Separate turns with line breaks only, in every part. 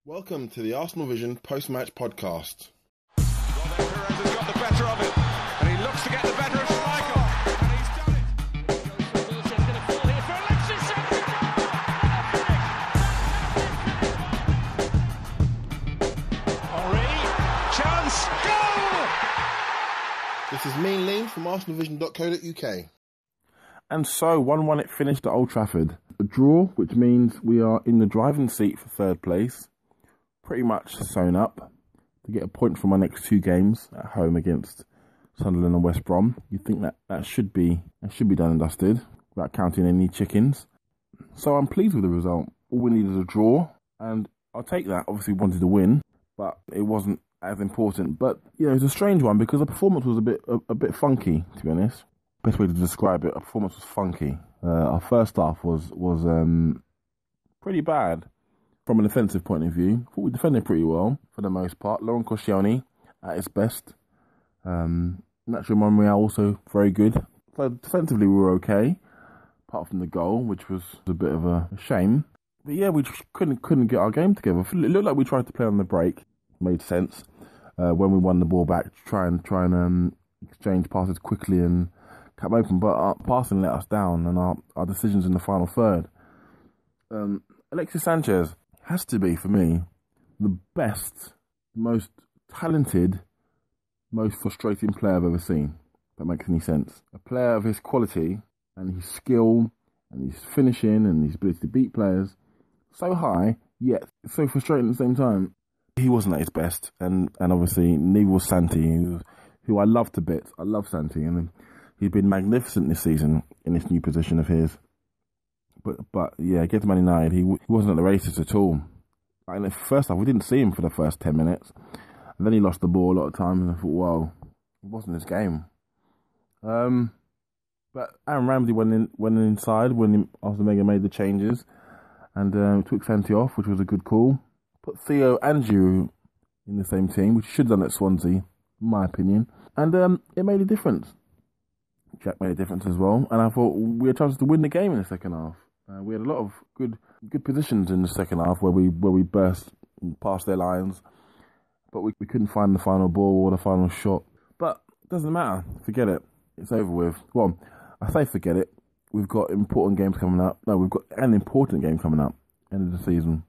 Welcome to the Arsenal Vision post-match podcast.
Well, then Perez has got the better of it, and he looks to get the better of Schmeichel, and he's done it. Wilson's going to fall here for Alexis Henry, chance, goal!
This is me and Liam from arsenalvision.co.uk.
And so, 1-1 it finished at Old Trafford. A draw, which means we are in the driving seat for third place. Pretty much sewn up to get a point from our next two games at home against Sunderland and West Brom. You'd think that should be done and dusted without counting any chickens. So I'm pleased with the result. All we needed is a draw, and I'll take that. Obviously, we wanted to win, but it wasn't as important. But yeah, it was a strange one because the performance was a bit funky, to be honest. Best way to describe it, our performance was funky. Our first half was pretty bad. From an offensive point of view, I thought we defended pretty well for the most part. Laurent Koscielny at his best. Nacho Monreal also very good. So defensively we were okay, apart from the goal, which was a bit of a shame. But yeah, we just couldn't get our game together. It looked like we tried to play on the break. Made sense when we won the ball back to try and exchange passes quickly and kept open. But our passing let us down, and our decisions in the final third. Alexis Sanchez has to be, for me, the best, most talented, most frustrating player I've ever seen. If that makes any sense. A player of his quality and his skill and his finishing and his ability to beat players so high, yet so frustrating at the same time. He wasn't at his best, and obviously neither was Santi, who I love to bits. I love Santi, and he's been magnificent this season in this new position of his. But yeah, against Man United, he wasn't at the races at all. Like in the first half, we didn't see him for the first 10 minutes. And then he lost the ball a lot of times, and I thought, well, it wasn't his game. But Aaron Ramsey went inside when Arsene Wenger made the changes, and took Santi off, which was a good call. Put Theo and Giroud in the same team, which he should have done at Swansea, in my opinion. And it made a difference. Jack made a difference as well, and I thought we had chances to win the game in the second half. We had a lot of good positions in the second half where we burst past their lines, but we couldn't find the final ball or the final shot. But it doesn't matter. Forget it. It's over with. Well, I say forget it. We've got important games coming up. No, we've got an important game coming up. End of the season.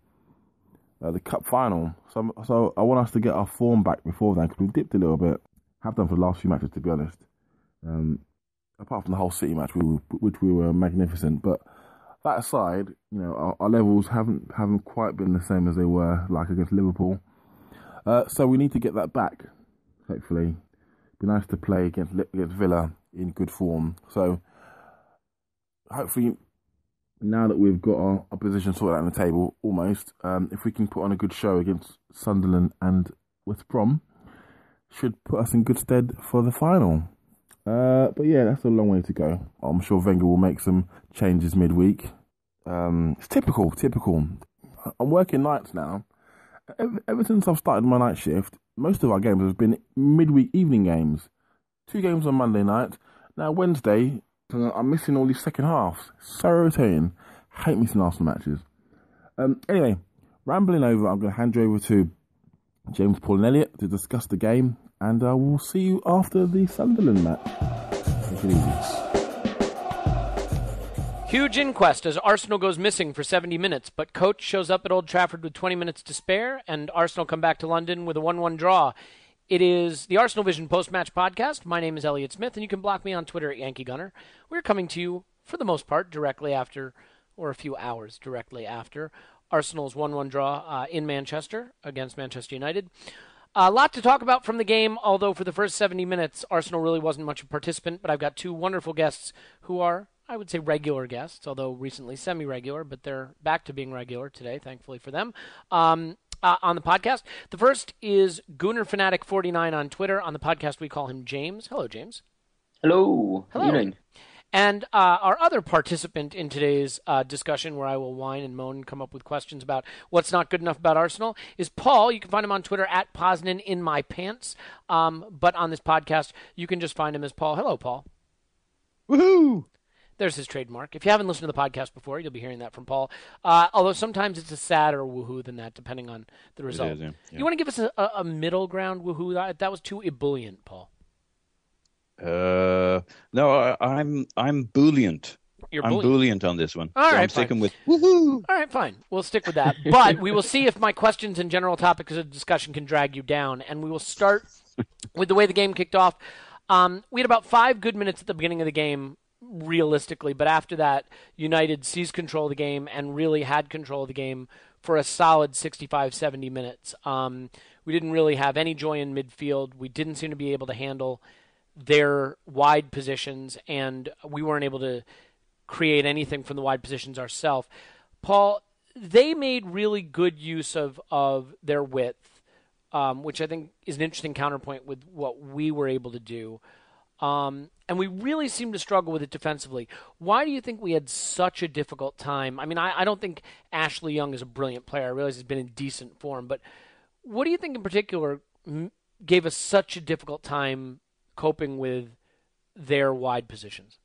The cup final. So I want us to get our form back before then, because we've dipped a little bit. Have done for the last few matches, to be honest. Apart from the whole City match, which we were magnificent. But that aside, you know, our levels haven't quite been the same as they were, like against Liverpool. So we need to get that back, hopefully. It'd be nice to play against Villa in good form. So hopefully, now that we've got our position sorted out on the table, almost, if we can put on a good show against Sunderland and West Brom, should put us in good stead for the final. But yeah, that's a long way to go. I'm sure Wenger will make some changes midweek. It's typical. I'm working nights now. Ever since I've started my night shift, most of our games have been midweek evening games. 2 games on Monday night. Now Wednesday, I'm missing all these second halves. So irritating. Hate missing Arsenal matches. Anyway, rambling over, I'm going to hand you over to James, Paul and Elliot to discuss the game, and we'll see you after the Sunderland match. Take it easy.
Huge inquest as Arsenal goes missing for 70 minutes, but coach shows up at Old Trafford with 20 minutes to spare, and Arsenal come back to London with a 1-1 draw. It is the Arsenal Vision post-match podcast. My name is Elliot Smith, and you can block me on Twitter at Yankee Gunner. We're coming to you, for the most part, directly after, or a few hours directly after, Arsenal's 1-1 draw in Manchester against Manchester United. A lot to talk about from the game, although for the first 70 minutes, Arsenal really wasn't much of a participant, but I've got 2 wonderful guests who are, I would say, regular guests, although recently semi-regular, but they're back to being regular today, thankfully for them, on the podcast. The first is Gooner Fanatic 49 on Twitter. On the podcast, we call him James. Hello, James.
Hello.
Hello.
How are you doing?
And our other participant in today's discussion, where I will whine and moan and come up with questions about what's not good enough about Arsenal, is Paul. You can find him on Twitter at PosnaninMyPants. But on this podcast, you can just find him as Paul. Hello, Paul.
Woohoo!
There's his trademark. If you haven't listened to the podcast before, you'll be hearing that from Paul. Although sometimes it's a sadder woohoo than that, depending on the result.
It is, yeah.
You want to give us a middle ground woohoo? That was too ebullient, Paul.
No, I'm buoyant. I'm buoyant on this one.
All right,
I'm sticking with woohoo.
All right, fine. We'll stick with that. But we will see if my questions and general topics of discussion can drag you down. And we will start with the way the game kicked off. We had about 5 good minutes at the beginning of the game, realistically. But after that, United seized control of the game and really had control of the game for a solid 65, 70 minutes. We didn't really have any joy in midfield. We didn't seem to be able to handle their wide positions, and we weren't able to create anything from the wide positions ourselves. Paul, they made really good use of their width, which I think is an interesting counterpoint with what we were able to do. And we really seemed to struggle with it defensively. Why do you think we had such a difficult time? I mean, I don't think Ashley Young is a brilliant player. I realize he's been in decent form. But what do you think in particular gave us such a difficult time coping with their wide positions?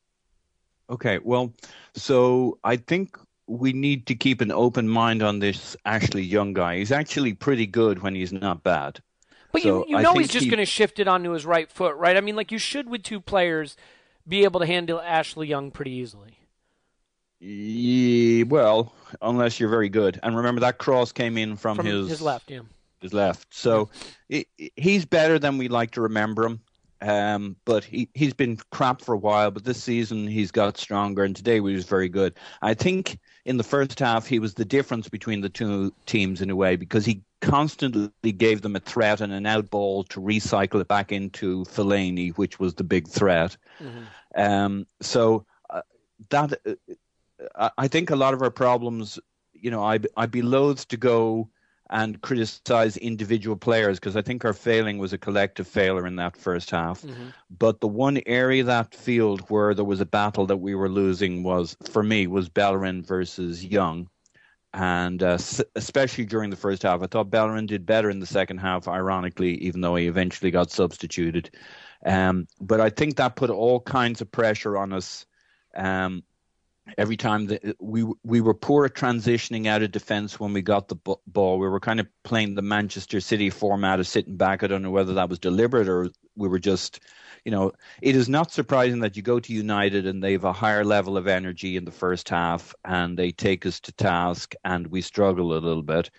Okay, well, so I think we need to keep an open mind on this Ashley Young guy. He's actually pretty good when he's not bad.
But
so
you know he's just going to shift it onto his right foot, right? I mean, like you should with 2 players be able to handle Ashley Young pretty easily.
Yeah, well, unless you're very good. And remember that cross came in from
his left, yeah.
His left. So he's better than we like to remember him. But he's been crap for a while, but this season he's got stronger, and today he was very good. I think in the first half he was the difference between the 2 teams in a way, because he constantly gave them a threat and an out ball to recycle it back into Fellaini, which was the big threat. Mm-hmm. I think a lot of our problems, I'd be loath to go and criticize individual players, because I think our failing was a collective failure in that first half. Mm-hmm. But the one area of that field where there was a battle that we were losing was Bellerin versus Young. And especially during the first half, I thought Bellerin did better in the second half, ironically, even though he eventually got substituted. But I think that put all kinds of pressure on us. Every time we were poor at transitioning out of defence when we got the ball. We were kind of playing the Manchester City format of sitting back. I don't know whether that was deliberate or we were just, it is not surprising that you go to United and they have a higher level of energy in the first half and they take us to task and we struggle a little bit.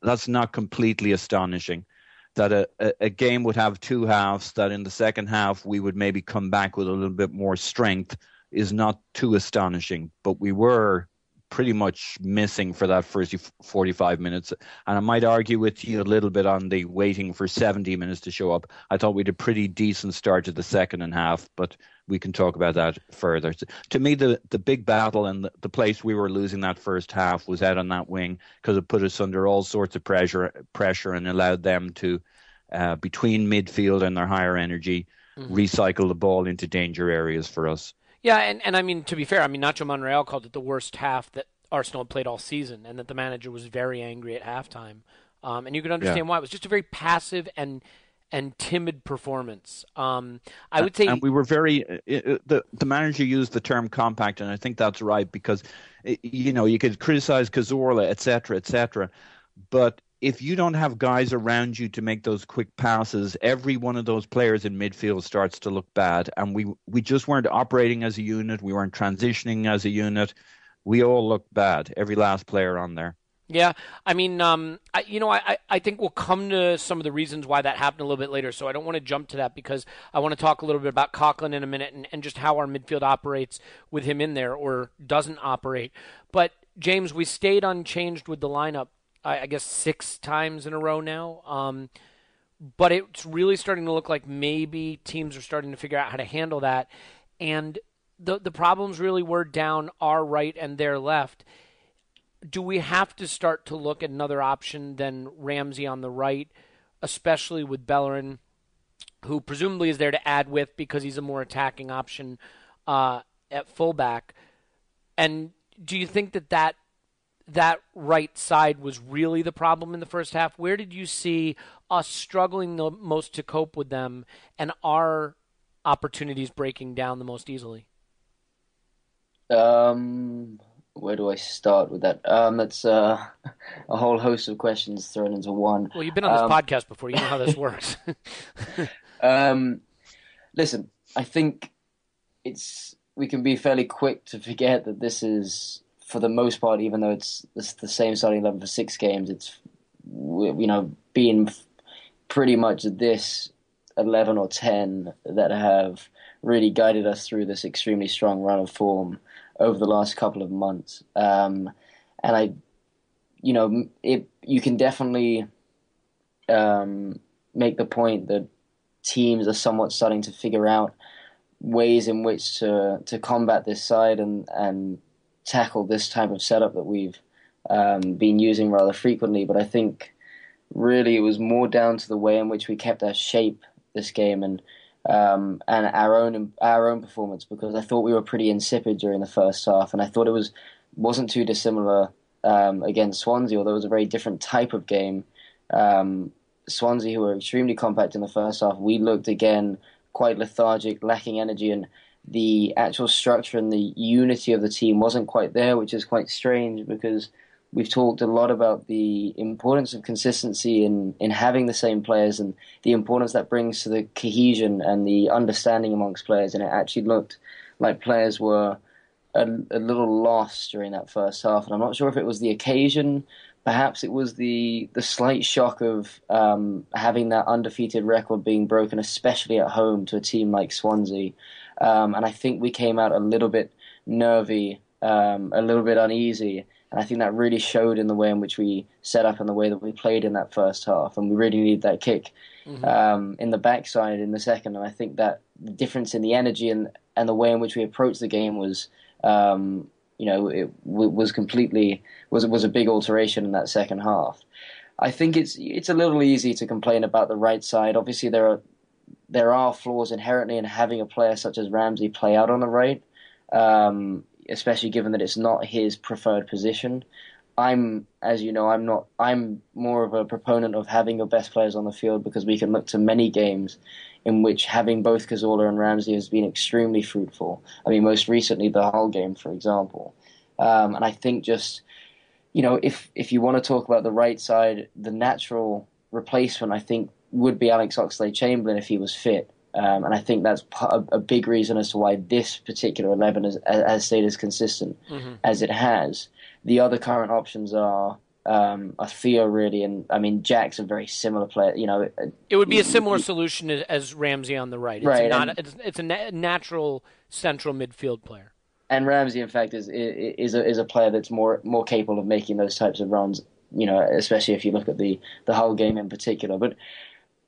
That's not completely astonishing. That a game would have 2 halves, that in the second half we would maybe come back with a little bit more strength is not too astonishing, but we were pretty much missing for that first 45 minutes. And I might argue with you a little bit on the waiting for 70 minutes to show up. I thought we had a pretty decent start to the second half, but we can talk about that further. To me, the big battle and the place we were losing that first half was out on that wing, because it put us under all sorts of pressure and allowed them to, between midfield and their higher energy, recycle the ball into danger areas for us.
Yeah, and I mean, to be fair, Nacho Monreal called it the worst half that Arsenal had played all season, and that the manager was very angry at halftime. And you can understand why. It was just a very passive and timid performance. I would say... And
we were very... The manager used the term compact, and I think that's right, because, you could criticize Cazorla, et cetera, but if you don't have guys around you to make those quick passes, every one of those players in midfield starts to look bad. And we just weren't operating as a unit. We weren't transitioning as a unit. We all looked bad, every last player on there.
Yeah, I think we'll come to some of the reasons why that happened a little bit later, so I don't want to jump to that because I want to talk a little bit about Coughlin in a minute and just how our midfield operates with him in there or doesn't operate. But, James, we stayed unchanged with the lineup, I guess 6 times in a row now. But it's really starting to look like maybe teams are starting to figure out how to handle that. And the problems really were down our right and their left. Do we have to start to look at another option than Ramsey on the right, especially with Bellerin, who presumably is there to add with because he's a more attacking option at fullback? And do you think that right side was really the problem in the first half? Where did you see us struggling the most to cope with them and our opportunities breaking down the most easily?
Where do I start with that? That's a whole host of questions thrown into one.
Well, you've been on this podcast before. You know how this works.
Listen, I think we can be fairly quick to forget that this is, for the most part, even though it's the same starting 11 for 6 games, it's been pretty much this 11 or 10 that have really guided us through this extremely strong run of form over the last couple of months. And you can definitely make the point that teams are somewhat starting to figure out ways in which to combat this side and tackle this type of setup that we've been using rather frequently. But I think really it was more down to the way in which we kept our shape this game and our own performance, because I thought we were pretty insipid during the first half, and I thought it wasn't too dissimilar against Swansea, although it was a very different type of game. Swansea, who were extremely compact in the first half, we looked again quite lethargic, lacking energy, and the actual structure and the unity of the team wasn't quite there, which is quite strange because we've talked a lot about the importance of consistency in having the same players and the importance that brings to the cohesion and the understanding amongst players. And it actually looked like players were a little lost during that first half. And I'm not sure if it was the occasion. Perhaps it was the slight shock of having that undefeated record being broken, especially at home to a team like Swansea. And I think we came out a little bit nervy, a little bit uneasy. And I think that really showed in the way in which we set up and the way that we played in that first half. And we really needed that kick in the backside in the second. And I think that the difference in the energy and the way in which we approached the game was, it was a big alteration in that second half. I think it's a little easy to complain about the right side. Obviously, there are flaws inherently in having a player such as Ramsey play out on the right. Especially given that it's not his preferred position. I'm more of a proponent of having your best players on the field because we can look to many games in which having both Cazorla and Ramsey has been extremely fruitful. I mean, most recently the Hull game, for example. And I think just, if you want to talk about the right side, the natural replacement, I think, would be Alex Oxlade-Chamberlain if he was fit. And I think that's a big reason as to why this particular 11 has stayed as consistent as it has. The other current options are Theo, really, and I mean Jack's a very similar player.
It would be a similar solution as Ramsey on the right. It's
right,
it's a natural central midfield player.
And Ramsey, in fact, is a player that's more capable of making those types of runs. Especially if you look at the Hull game in particular, but.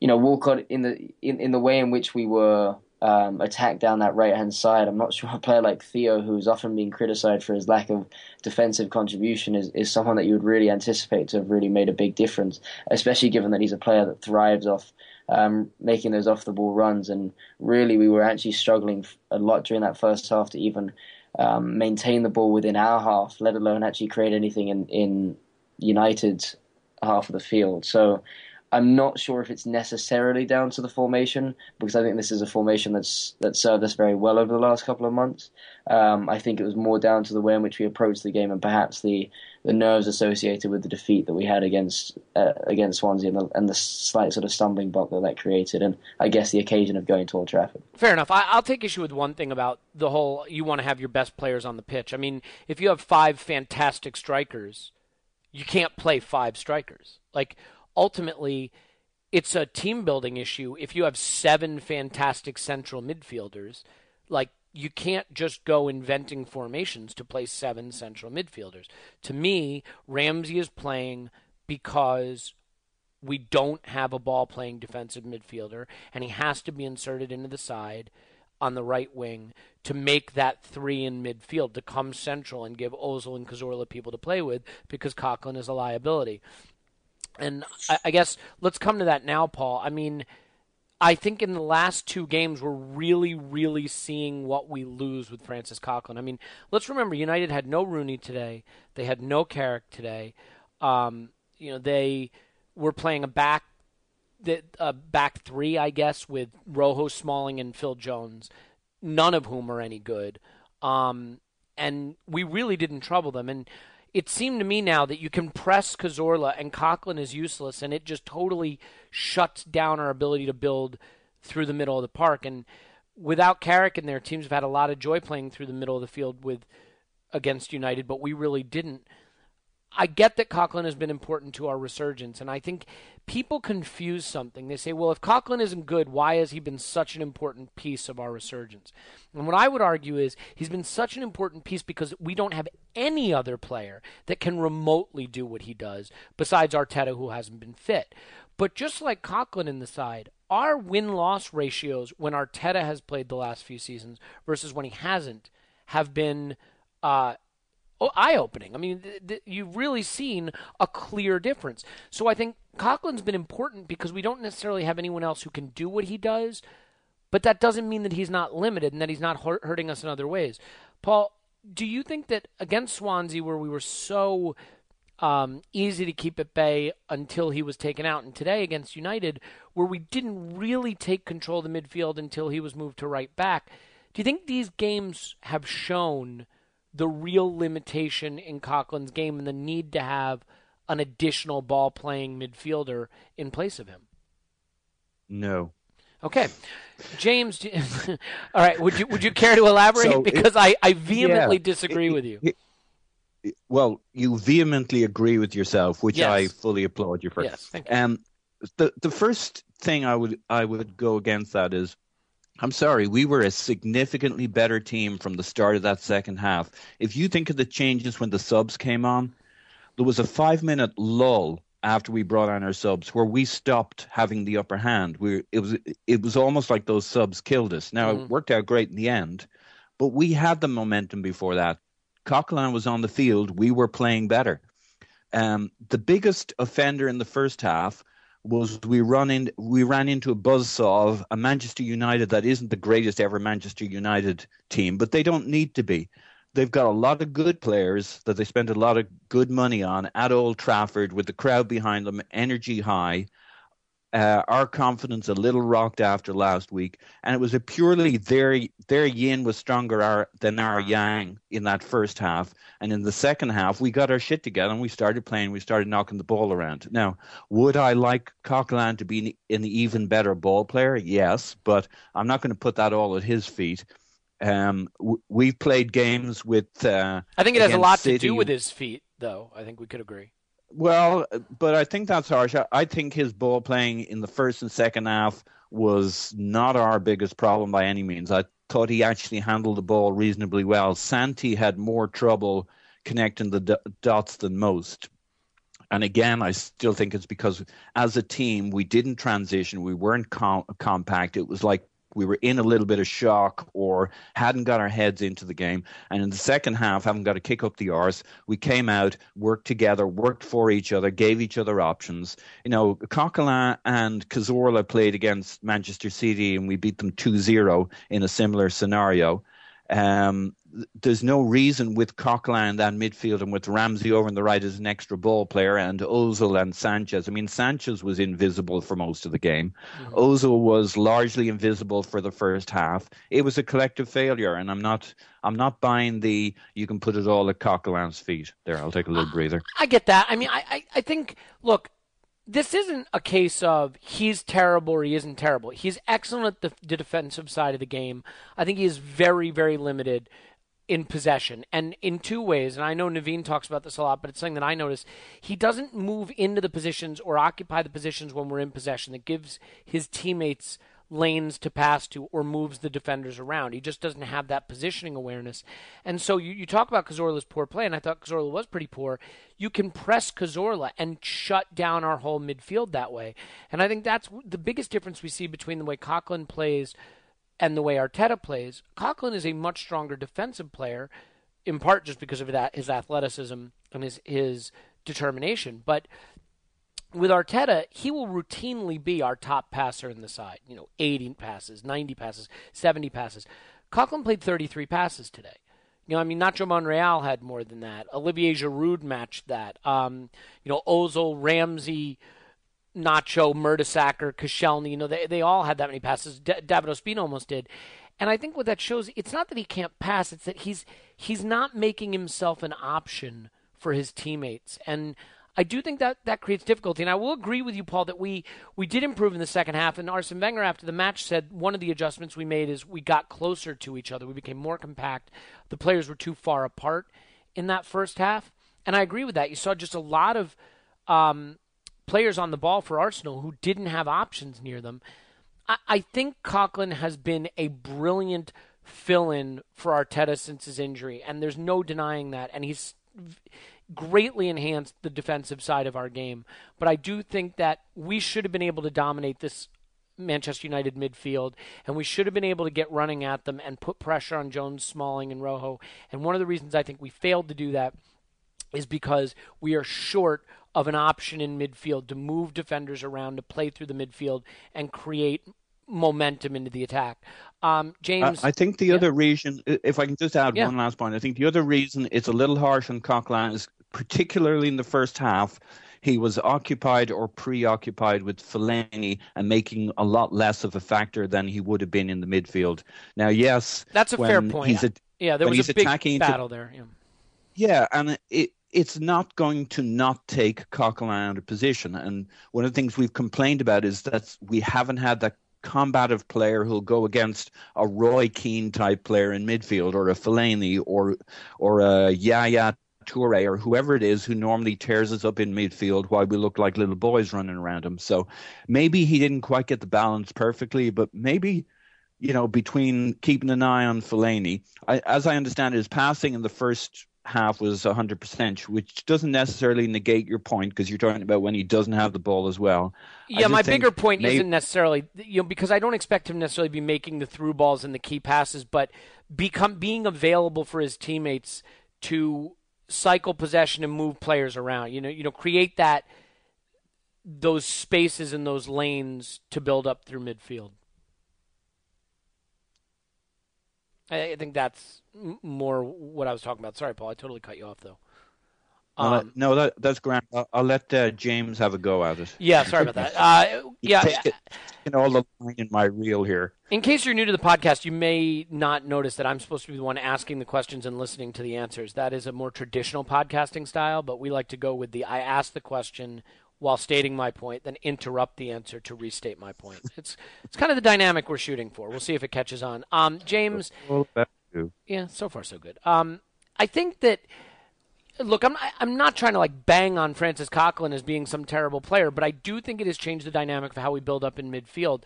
Walcott in the way in which we were attacked down that right-hand side, I'm not sure a player like Theo, who's often been criticised for his lack of defensive contribution, is someone that you would really anticipate to have really made a big difference, especially given that he's a player that thrives off making those off-the-ball runs. And really, we were actually struggling a lot during that first half to even maintain the ball within our half, let alone actually create anything in United's half of the field. So I'm not sure if it's necessarily down to the formation, because I think this is a formation that served us very well over the last couple of months. I think it was more down to the way in which we approached the game and perhaps the nerves associated with the defeat that we had against Swansea and the slight sort of stumbling block that created, and I guess the occasion of going to Old Trafford.
Fair enough. I'll take issue with one thing about the whole you want to have your best players on the pitch. I mean, if you have 5 fantastic strikers, you can't play 5 strikers. Like, ultimately, it's a team-building issue. If you have 7 fantastic central midfielders, like, you can't just go inventing formations to play 7 central midfielders. To me, Ramsey is playing because we don't have a ball-playing defensive midfielder, and he has to be inserted into the side on the right wing to make that 3 in midfield, to come central and give Ozil and Cazorla people to play with, because Coughlin is a liability. And I guess let's come to that now, Paul. I mean, I think in the last 2 games, we're really, really seeing what we lose with Francis Coughlin. I mean, let's remember, United had no Rooney today. They had no Carrick today. They were playing a back 3, I guess, with Rojo, Smalling, and Phil Jones, none of whom are any good. and we really didn't trouble them. And it seemed to me now that you can press Cazorla and Coughlin is useless, and it just totally shuts down our ability to build through the middle of the park. And without Carrick in there, teams have had a lot of joy playing through the middle of the field against United, but we really didn't. I get that Coughlin has been important to our resurgence, and I think people confuse something. They say, well, if Coughlin isn't good, why has he been such an important piece of our resurgence? And what I would argue is he's been such an important piece because we don't have any other player that can remotely do what he does besides Arteta, who hasn't been fit. But just like Coughlin in the side, our win-loss ratios when Arteta has played the last few seasons versus when he hasn't have been eye-opening. I mean, you've really seen a clear difference. So I think Coughlin's been important because we don't necessarily have anyone else who can do what he does, but that doesn't mean that he's not limited and that he's not hurting us in other ways. Paul, do you think that against Swansea, where we were so easy to keep at bay until he was taken out, and today against United, where we didn't really take control of the midfield until he was moved to right back, do you think these games have shown the real limitation in Coughlin's game and the need to have an additional ball-playing midfielder in place of him?
No.
Okay. James, all right, would you care to elaborate? Because I vehemently disagree with you.
Well, you vehemently agree with yourself, which
yes.
I fully applaud you for.
Yes, thank you.
The first thing I would go against that is, I'm sorry, we were a significantly better team from the start of that second half. If you think of the changes when the subs came on, there was a 5-minute lull after we brought on our subs where we stopped having the upper hand. It was almost like those subs killed us. Now, It worked out great in the end, but we had the momentum before that. Coughlin was on the field. We were playing better. The biggest offender in the first half was we ran into a buzzsaw of a Manchester United that isn't the greatest ever Manchester United team, but they don't need to be. They've got a lot of good players that they spent a lot of good money on at Old Trafford with the crowd behind them, energy high. Our confidence a little rocked after last week, and it was a purely their yin was stronger than our yang in that first half. And in the second half, we got our shit together and we started playing. We started knocking the ball around. Now, would I like Coughlin to be an even better ball player? Yes, but I'm not going to put that all at his feet. We've played games with.
I think it has a lot to do with his feet, though. I think we could agree.
Well, but I think that's harsh. I think his ball playing in the first and second half was not our biggest problem by any means. I thought he actually handled the ball reasonably well. Santi had more trouble connecting the dots than most. And again, I still think it's because as a team, we didn't transition. We weren't compact. It was like we were in a little bit of shock or hadn't got our heads into the game. And in the second half, having got to kick up the arse, we came out, worked together, worked for each other, gave each other options. You know, Coughlin and Cazorla played against Manchester City and we beat them 2-0 in a similar scenario. There's no reason with Coughlin that midfield and with Ramsey over on the right as an extra ball player and Ozil and Sanchez. I mean, Sanchez was invisible for most of the game. Mm-hmm. Ozil was largely invisible for the first half. It was a collective failure, and I'm not buying you can put it all at Coughlin's feet. There, I'll take a little breather.
I get that. I mean, I think, look, this isn't a case of he's terrible or he isn't terrible. He's excellent at the defensive side of the game. I think he is very, very limited in possession, and in two ways. And I know Naveen talks about this a lot, but it's something that I notice. He doesn't move into the positions or occupy the positions when we're in possession that gives his teammates lanes to pass to or moves the defenders around. He just doesn't have that positioning awareness. And so you talk about Cazorla's poor play, and I thought Cazorla was pretty poor. You can press Cazorla and shut down our whole midfield that way. And I think that's the biggest difference we see between the way Coughlin plays and the way Arteta plays. Coughlin is a much stronger defensive player, in part just because of that, his athleticism and his determination. But with Arteta, he will routinely be our top passer in the side. 80 passes, 90 passes, 70 passes. Coughlin played 33 passes today. Nacho Monreal had more than that. Olivier Giroud matched that. Ozil, Ramsey, Nacho, Mertesacker, Koscielny, they all had that many passes. David Ospina almost did. And I think what that shows, it's not that he can't pass, it's that he's not making himself an option for his teammates. And I do think that creates difficulty. And I will agree with you, Paul, that we did improve in the second half. And Arsene Wenger, after the match, said one of the adjustments we made is we got closer to each other. We became more compact. The players were too far apart in that first half. And I agree with that. You saw just a lot of players on the ball for Arsenal who didn't have options near them. I think Coquelin has been a brilliant fill-in for Arteta since his injury, and there's no denying that. And he's greatly enhanced the defensive side of our game. But I do think that we should have been able to dominate this Manchester United midfield, and we should have been able to get running at them and put pressure on Jones, Smalling, and Rojo. And one of the reasons I think we failed to do that is because we are short of an option in midfield to move defenders around, to play through the midfield and create momentum into the attack. James?
I think the other reason, if I can just add one last point, I think the other reason it's a little harsh on Coquelin is particularly in the first half, he was occupied or preoccupied with Fellaini and making a lot less of a factor than he would have been in the midfield. Now, yes.
That's a fair point. There was a big battle there.
Yeah, and it's not going to not take Coquelin out of position. And one of the things we've complained about is that we haven't had that combative player who'll go against a Roy Keane type player in midfield, or a Fellaini, or a Yaya Toure, or whoever it is who normally tears us up in midfield while we look like little boys running around him. So maybe he didn't quite get the balance perfectly, but maybe, between keeping an eye on Fellaini, as I understand it, his passing in the first half was 100%, which doesn't necessarily negate your point, because you're talking about when he doesn't have the ball as well.
Yeah, my bigger point isn't necessarily, because I don't expect him necessarily to be making the through balls and the key passes, but being available for his teammates to cycle possession and move players around. Create those spaces and those lanes to build up through midfield. I think that's more what I was talking about. Sorry, Paul, I totally cut you off, though.
No, that's grand. I'll let James have a go at it.
Yeah, sorry about that.
Taking all the line in my reel here.
In case you're new to the podcast, you may not notice that I'm supposed to be the one asking the questions and listening to the answers. That is a more traditional podcasting style, but we like to go with I ask the question while stating my point, then interrupt the answer to restate my point. It's kind of the dynamic we're shooting for. We'll see if it catches on. James. Yeah, so far so good. I think that, look, I'm not trying to bang on Francis Coquelin as being some terrible player, but I do think it has changed the dynamic of how we build up in midfield.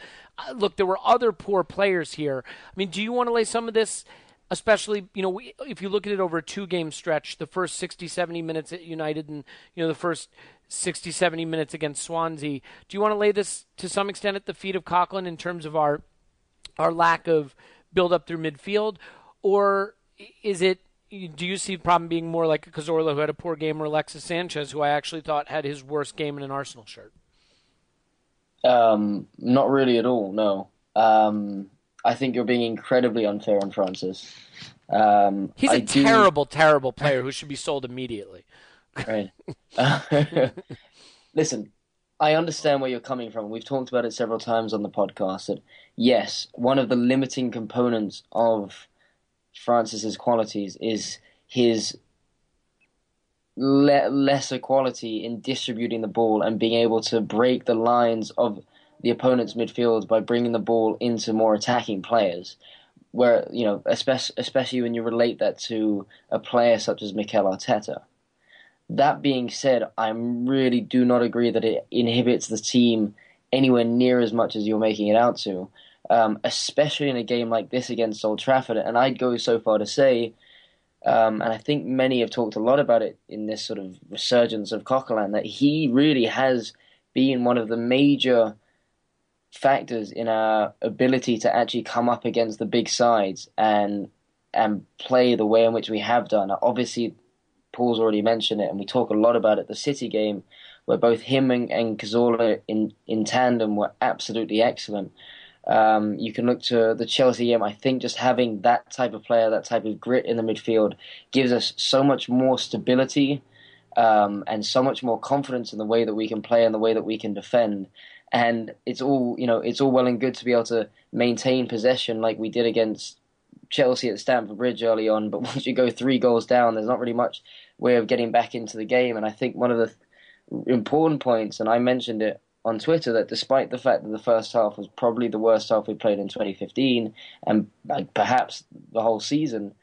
Look, there were other poor players here. I mean, do you want to lay some of this, especially, if you look at it over a 2-game stretch, the first 60, 70 minutes at United and, the first 60, 70 minutes against Swansea, do you want to lay this to some extent at the feet of Coquelin in terms of our lack of build-up through midfield? Or do you see the problem being more like a Cazorla who had a poor game, or Alexis Sanchez, who I actually thought had his worst game in an Arsenal shirt?
Not really at all, no. I think you're being incredibly unfair on Francis.
He's a terrible, terrible player who should be sold immediately.
Right. Listen, I understand where you're coming from. We've talked about it several times on the podcast that, yes, one of the limiting components of Francis's qualities is his lesser quality in distributing the ball and being able to break the lines of the opponent's midfield by bringing the ball into more attacking players. Where, especially when you relate that to a player such as Mikel Arteta. That being said, I really do not agree that it inhibits the team anywhere near as much as you're making it out to, especially in a game like this against Old Trafford. And I'd go so far to say, and I think many have talked a lot about it in this sort of resurgence of Coquelin, that he really has been one of the major factors in our ability to actually come up against the big sides and play the way in which we have done. Obviously, Paul's already mentioned it, and we talk a lot about it, the City game, where both him and Cazorla in tandem were absolutely excellent. You can look to the Chelsea game. I think just having that type of player, that type of grit in the midfield gives us so much more stability and so much more confidence in the way that we can play and the way that we can defend. And it's all well and good to be able to maintain possession like we did against Chelsea at Stamford Bridge early on, but once you go 3 goals down, there's not really much way of getting back into the game. And I think one of the important points, and I mentioned it on Twitter, that despite the fact that the first half was probably the worst half we played in 2015, and perhaps the whole season,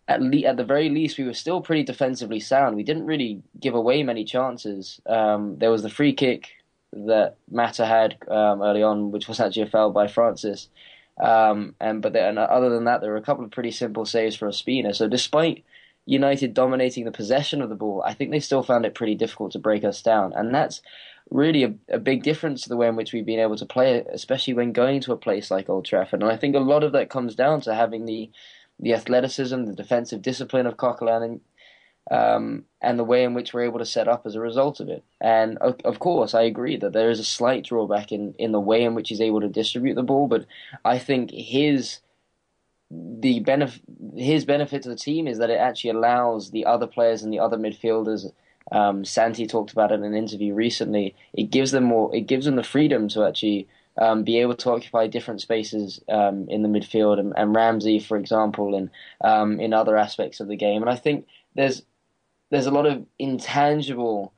at the very least, we were still pretty defensively sound. We didn't really give away many chances. There was the free kick that Mata had early on, which was actually a foul by Francis. But other than that, there were a couple of pretty simple saves for Ospina. So despite United dominating the possession of the ball, I think they still found it pretty difficult to break us down. And that's really a big difference to the way in which we've been able to play, especially when going to a place like Old Trafford. And I think a lot of that comes down to having the athleticism, the defensive discipline of Coquelin, and the way in which we're able to set up as a result of it. And of course, I agree that there is a slight drawback in the way in which he's able to distribute the ball, but I think his benefit to the team is that it actually allows the other players and the other midfielders. Santi talked about it in an interview recently. It gives them the freedom to actually be able to occupy different spaces in the midfield, and Ramsey, for example, and in other aspects of the game. And I think there's a lot of intangible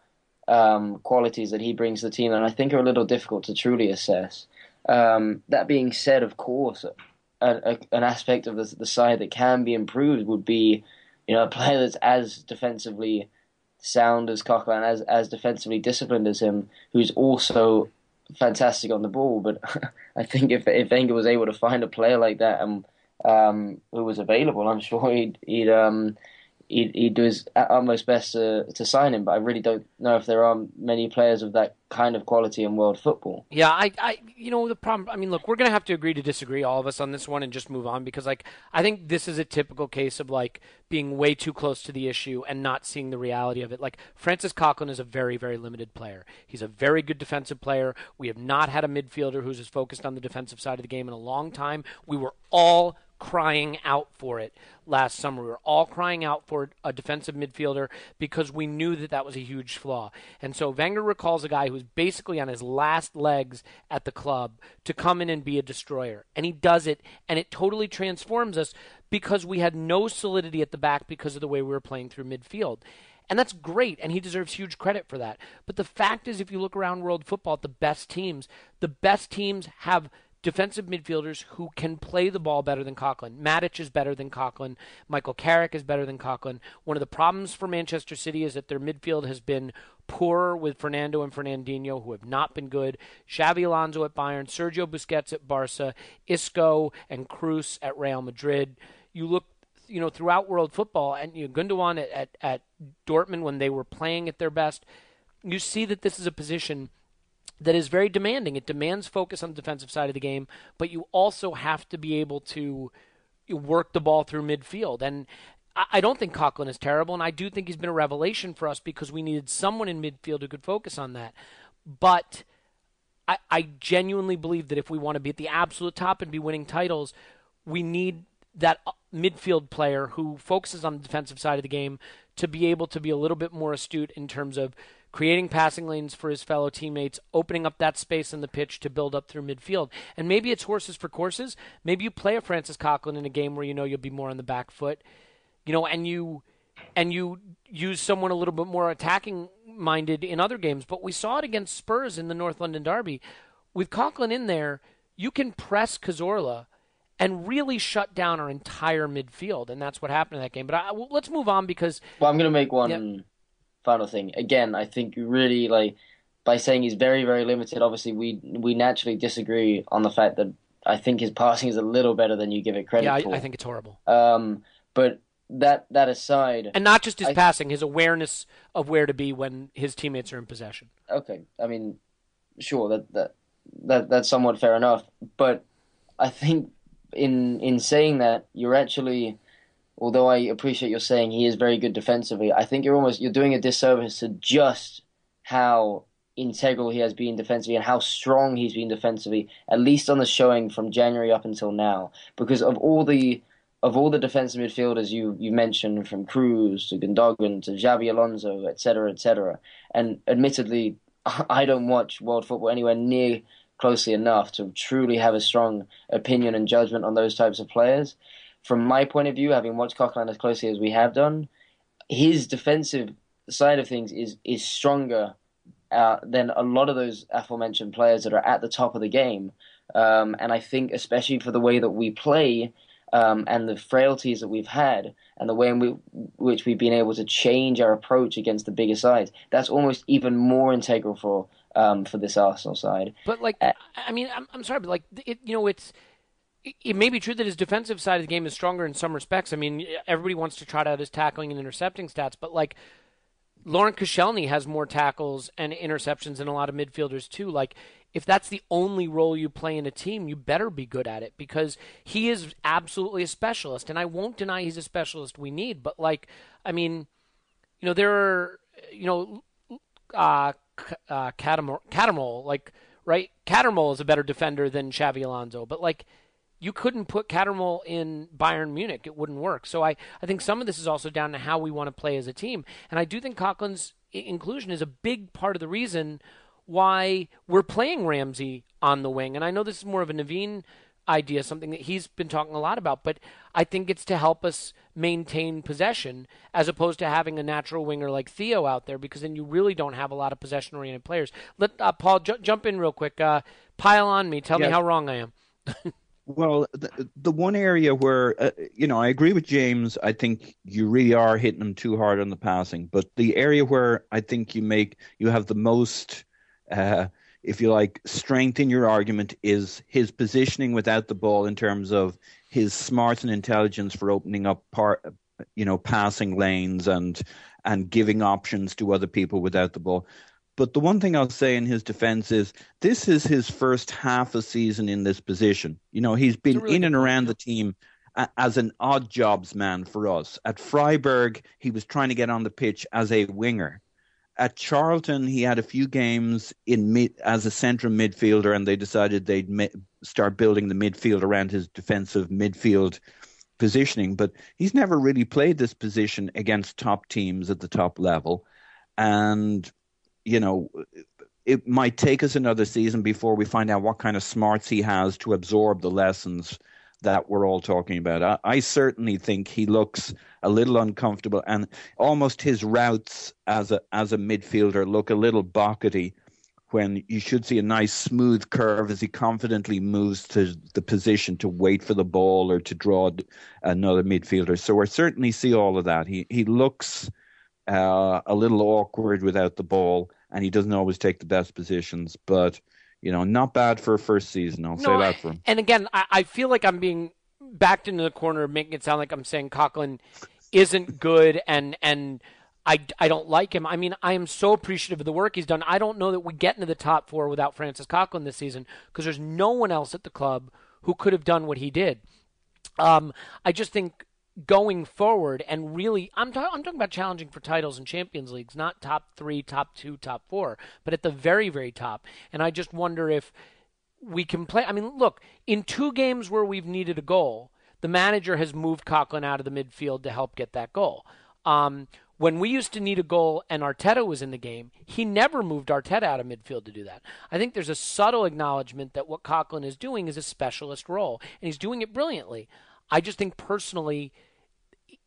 qualities that he brings to the team, and I think are a little difficult to truly assess. That being said, of course, an aspect of the side that can be improved would be, a player that's as defensively sound as Coquelin, as defensively disciplined as him, who's also fantastic on the ball. But I think if Wenger was able to find a player like that and who was available, I'm sure he'd do his utmost best to sign him. But I really don't know if there are many players of that kind of quality in world football.
Yeah, I the problem, I mean, look, we're going to have to agree to disagree, all of us, on this one, and just move on, because I think this is a typical case of being way too close to the issue and not seeing the reality of it. Francis Coquelin is a very, very limited player. He's a very good defensive player. We have not had a midfielder who's as focused on the defensive side of the game in a long time. We were all crying out for it last summer. We were all crying out for a defensive midfielder because we knew that was a huge flaw. And so Wenger recalls a guy who's basically on his last legs at the club to come in and be a destroyer. And he does it, and it totally transforms us because we had no solidity at the back because of the way we were playing through midfield. And that's great, and he deserves huge credit for that. But the fact is, if you look around world football at the best teams have defensive midfielders who can play the ball better than Coquelin. Matic is better than Coquelin. Michael Carrick is better than Coquelin. One of the problems for Manchester City is that their midfield has been poorer with Fernando and Fernandinho, who have not been good. Xavi Alonso at Bayern, Sergio Busquets at Barca, Isco and Cruz at Real Madrid. You look throughout world football, and Gundogan at Dortmund when they were playing at their best, you see that this is a position that is very demanding. It demands focus on the defensive side of the game, but you also have to be able to work the ball through midfield. And I don't think Coquelin is terrible, and I do think he's been a revelation for us because we needed someone in midfield who could focus on that. But I genuinely believe that if we want to be at the absolute top and be winning titles, we need that midfield player who focuses on the defensive side of the game to be able to be a little bit more astute in terms of creating passing lanes for his fellow teammates, opening up that space in the pitch to build up through midfield. And maybe it's horses for courses. Maybe you play a Francis Coquelin in a game where you'll be more on the back foot, and you use someone a little bit more attacking minded in other games. But we saw it against Spurs in the North London derby. With Coquelin in there, you can press Cazorla and really shut down our entire midfield, and that's what happened in that game. But let's move on because...
Well, I'm going to make one final thing. Again, I think you really, by saying he's very, very limited, obviously we naturally disagree on the fact that I think his passing is a little better than you give it credit for.
Yeah, I think it's horrible.
But that aside... And
not just his passing, his awareness of where to be when his teammates are in possession.
Okay, I mean, sure, that's somewhat fair enough. But I think in saying that, you're actually... Although I appreciate you're saying he is very good defensively, I think you're doing a disservice to just how integral he has been defensively and how strong he's been defensively, at least on the showing from January up until now. Because of all the defensive midfielders you mentioned, from Cruz to Gundogan to Xavi Alonso, etc., and admittedly, I don't watch world football anywhere near closely enough to truly have a strong opinion and judgment on those types of players. from my point of view, having watched Coquelin as closely as we have done, his defensive side of things is stronger than a lot of those aforementioned players that are at the top of the game. And I think especially for the way that we play and the frailties that we've had and the way in which we've been able to change our approach against the bigger sides, that's almost even more integral for this Arsenal side.
But I'm sorry, but it may be true that his defensive side of the game is stronger in some respects. I mean, everybody wants to trot out his tackling and intercepting stats, but Laurent Koscielny has more tackles and interceptions than a lot of midfielders too. If that's the only role you play in a team, you better be good at it because he is absolutely a specialist. And I won't deny he's a specialist we need. But there are, Catamol, right? Catamol is a better defender than Xavi Alonso. But you couldn't put Catamol in Bayern Munich. It wouldn't work. So I think some of this is also down to how we want to play as a team. And I do think Coquelin's inclusion is a big part of the reason why we're playing Ramsey on the wing. And I know this is more of a Naveen idea, something that he's been talking a lot about, but I think it's to help us maintain possession as opposed to having a natural winger like Theo out there, because then you really don't have a lot of possession-oriented players. Let Paul jump in real quick. Pile on me. Tell me how wrong I am.
Well, the one area where, I agree with James. I think you really are hitting him too hard on the passing. But the area where I think you have the most, if you like, strength in your argument is his positioning without the ball in terms of his smarts and intelligence for opening up passing lanes and giving options to other people without the ball. But the one thing I'll say in his defense is this is his first half a season in this position. He's been really in and around the team as an odd jobs man for us. At Freiburg, he was trying to get on the pitch as a winger. At Charlton, he had a few games as a central midfielder, and they decided they'd start building the midfield around his defensive midfield positioning. But he's never really played this position against top teams at the top level. And it might take us another season before we find out what kind of smarts he has to absorb the lessons that we're all talking about. I certainly think he looks a little uncomfortable, and almost his routes as a midfielder look a little bockety when you should see a nice smooth curve as he confidently moves to the position to wait for the ball or to draw another midfielder. So we'll certainly see all of that. He looks a little awkward without the ball, and he doesn't always take the best positions, but not bad for a first season. I'll say that for him.
And again, I feel like I'm being backed into the corner, making it sound like I'm saying Coquelin isn't good and I don't like him. I mean, I am so appreciative of the work he's done. I don't know that we get into the top four without Francis Coquelin this season because there's no one else at the club who could have done what he did. I just think going forward, and really, I'm talking about challenging for titles in Champions Leagues, not top 3, top 2, top 4, but at the very, very top. And I just wonder if we can play. I mean, look, in 2 games where we've needed a goal, the manager has moved Coquelin out of the midfield to help get that goal. When we used to need a goal and Arteta was in the game, he never moved Arteta out of midfield to do that. I think there's a subtle acknowledgement that what Coquelin is doing is a specialist role, and he's doing it brilliantly. I just think personally,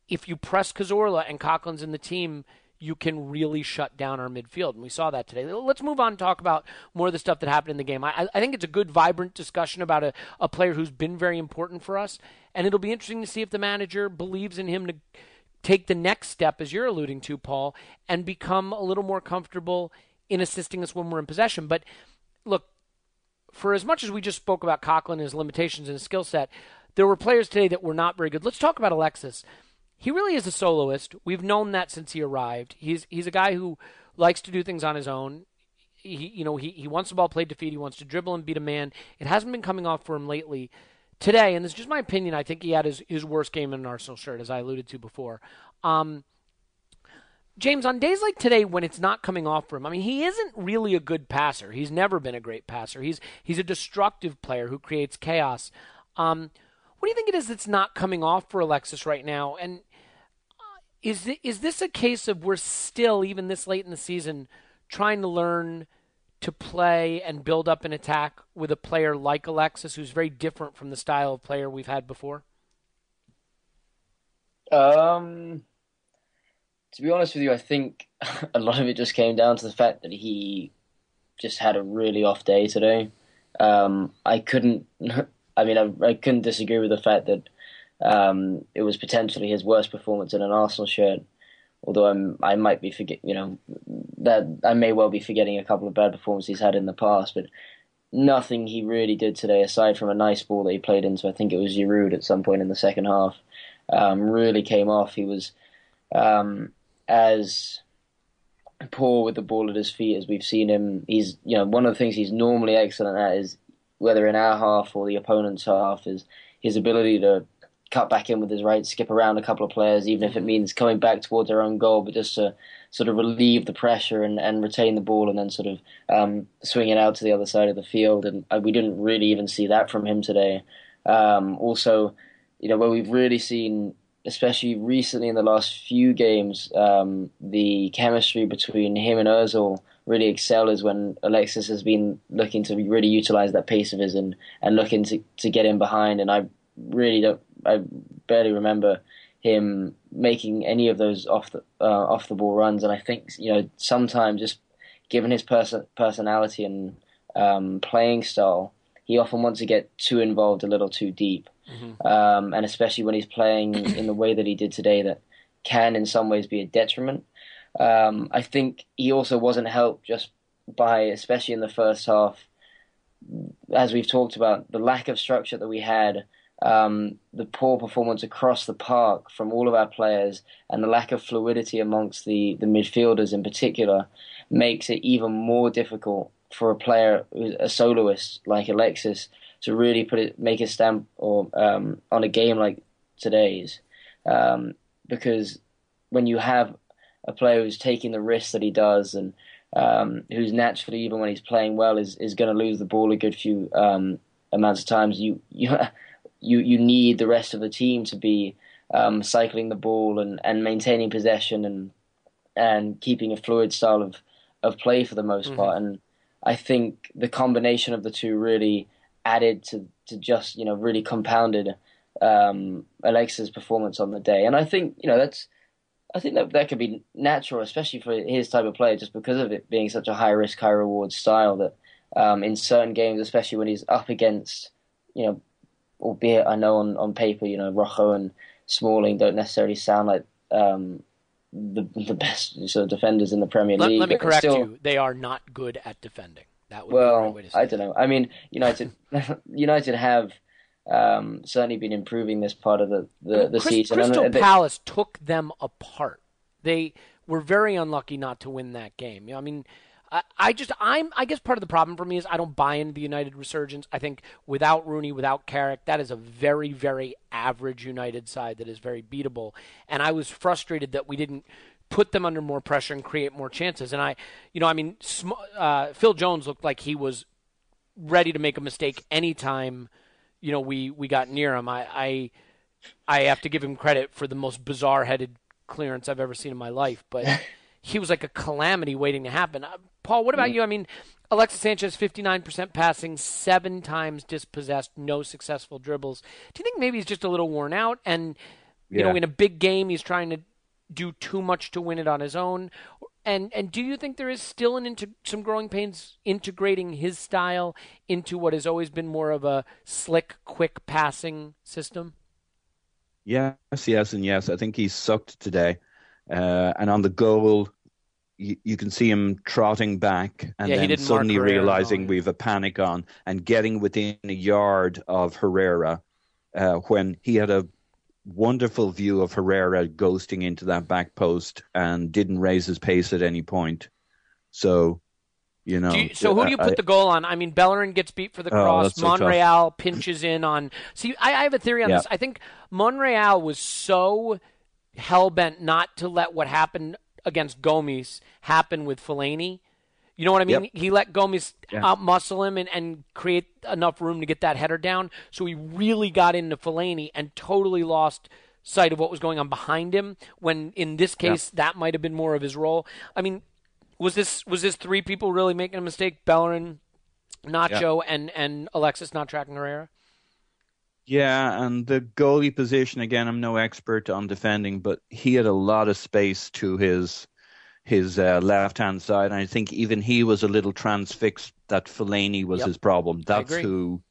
if you press Cazorla and Coquelin's in the team, you can really shut down our midfield. And we saw that today. Let's move on and talk about more of the stuff that happened in the game. I think it's a good, vibrant discussion about a player who's been very important for us. And it'll be interesting to see if the manager believes in him to take the next step, as you're alluding to, Paul, and become a little more comfortable in assisting us when we're in possession. But look, for as much as we just spoke about Coquelin and his limitations and his skill set, there were players today that were not very good. Let's talk about Alexis. He really is a soloist. We've known that since he arrived. He's a guy who likes to do things on his own. He wants the ball played to feet. He wants to dribble and beat a man. It hasn't been coming off for him lately. Today, and this is just my opinion, I think he had his worst game in an Arsenal shirt, as I alluded to before. James, on days like today when it's not coming off for him, I mean, he isn't really a good passer. He's never been a great passer. He's a destructive player who creates chaos. What do you think it is that's not coming off for Alexis right now? And is this a case of we're still, even this late in the season, trying to learn to play and build up an attack with a player like Alexis, who's very different from the style of player we've had before?
To be honest with you, I think a lot of it just came down to the fact that he just had a really off day today. I couldn't, I couldn't disagree with the fact that it was potentially his worst performance in an Arsenal shirt. Although I might be that I may well be forgetting a couple of bad performances he's had in the past, but nothing he really did today, aside from a nice ball that he played into, I think it was Giroud at some point in the second half, really came off. He was as poor with the ball at his feet as we've seen him. He's, one of the things he's normally excellent at is, whether in our half or the opponent's half, is his ability to cut back in with his right, skip around a couple of players, even if it means coming back towards their own goal, but just to sort of relieve the pressure and retain the ball and then sort of swing it out to the other side of the field. And we didn't really even see that from him today. Also, where we've really seen, especially recently in the last few games, the chemistry between him and Ozil really excel is when Alexis has been looking to really utilize that pace of his and looking to get in behind. And I barely remember him making any of those off the ball runs. And I think sometimes, just given his personality and playing style, he often wants to get too involved a little too deep. Mm-hmm. And especially when he's playing in the way that he did today, that can in some ways be a detriment. I think he also wasn't helped just by, especially in the first half, as we've talked about, the lack of structure that we had, the poor performance across the park from all of our players, and the lack of fluidity amongst the midfielders in particular, makes it even more difficult for a player, a soloist like Alexis, to really make a stamp on a game like today's, because when you have a player who's taking the risks that he does, and who's naturally, even when he's playing well, is going to lose the ball a good few amounts of times, you need the rest of the team to be cycling the ball and maintaining possession and keeping a fluid style of play for the most part. And I think the combination of the two really added to just, really compounded Alexis' performance on the day. And I think, that could be natural, especially for his type of player, just because of it being such a high risk, high reward style, that in certain games, especially when he's up against, albeit I know on paper, Rojo and Smalling don't necessarily sound like the best sort of defenders in the Premier League.
Let me correct you. They are not good at defending. That would be the right way to say
I don't know. I mean, United have certainly been improving this part of the season.
Crystal Palace took them apart. They were very unlucky not to win that game. I mean, I guess part of the problem for me is I don't buy into the United resurgence. I think without Rooney, without Carrick, that is a very, very average United side that is very beatable. And I was frustrated that we didn't put them under more pressure and create more chances. And Phil Jones looked like he was ready to make a mistake anytime, we got near him. I have to give him credit for the most bizarre-headed clearance I've ever seen in my life, but he was like a calamity waiting to happen. Paul, what about you? I mean, Alexis Sanchez, 59% passing, 7 times dispossessed, no successful dribbles. Do you think maybe he's just a little worn out and, in a big game he's trying to do too much to win it on his own? And do you think there is still some growing pains integrating his style into what has always been more of a slick, quick passing system?
Yes, and yes. I think he sucked today. And on the goal, you can see him trotting back and then suddenly realizing we have a panic on and getting within a yard of Herrera when he had a wonderful view of Herrera ghosting into that back post and didn't raise his pace at any point. So,
So who do you put the goal on? I mean, Bellerin gets beat for the cross.
So
Monreal pinches in on... See, I have a theory on this. I think Monreal was so hell-bent not to let what happened against Gomes happen with Fellaini. You know what I mean? Yep. He let Gomes out-muscle him and create enough room to get that header down. So he really got into Fellaini and totally lost sight of what was going on behind him, when in this case that might have been more of his role. I mean, was this 3 people really making a mistake? Bellerin, Nacho, and Alexis not tracking Herrera?
Yeah, and the goalie position, again, I'm no expert on defending, but he had a lot of space to his left-hand side, and I think even he was a little transfixed that Fellaini was his problem. That's who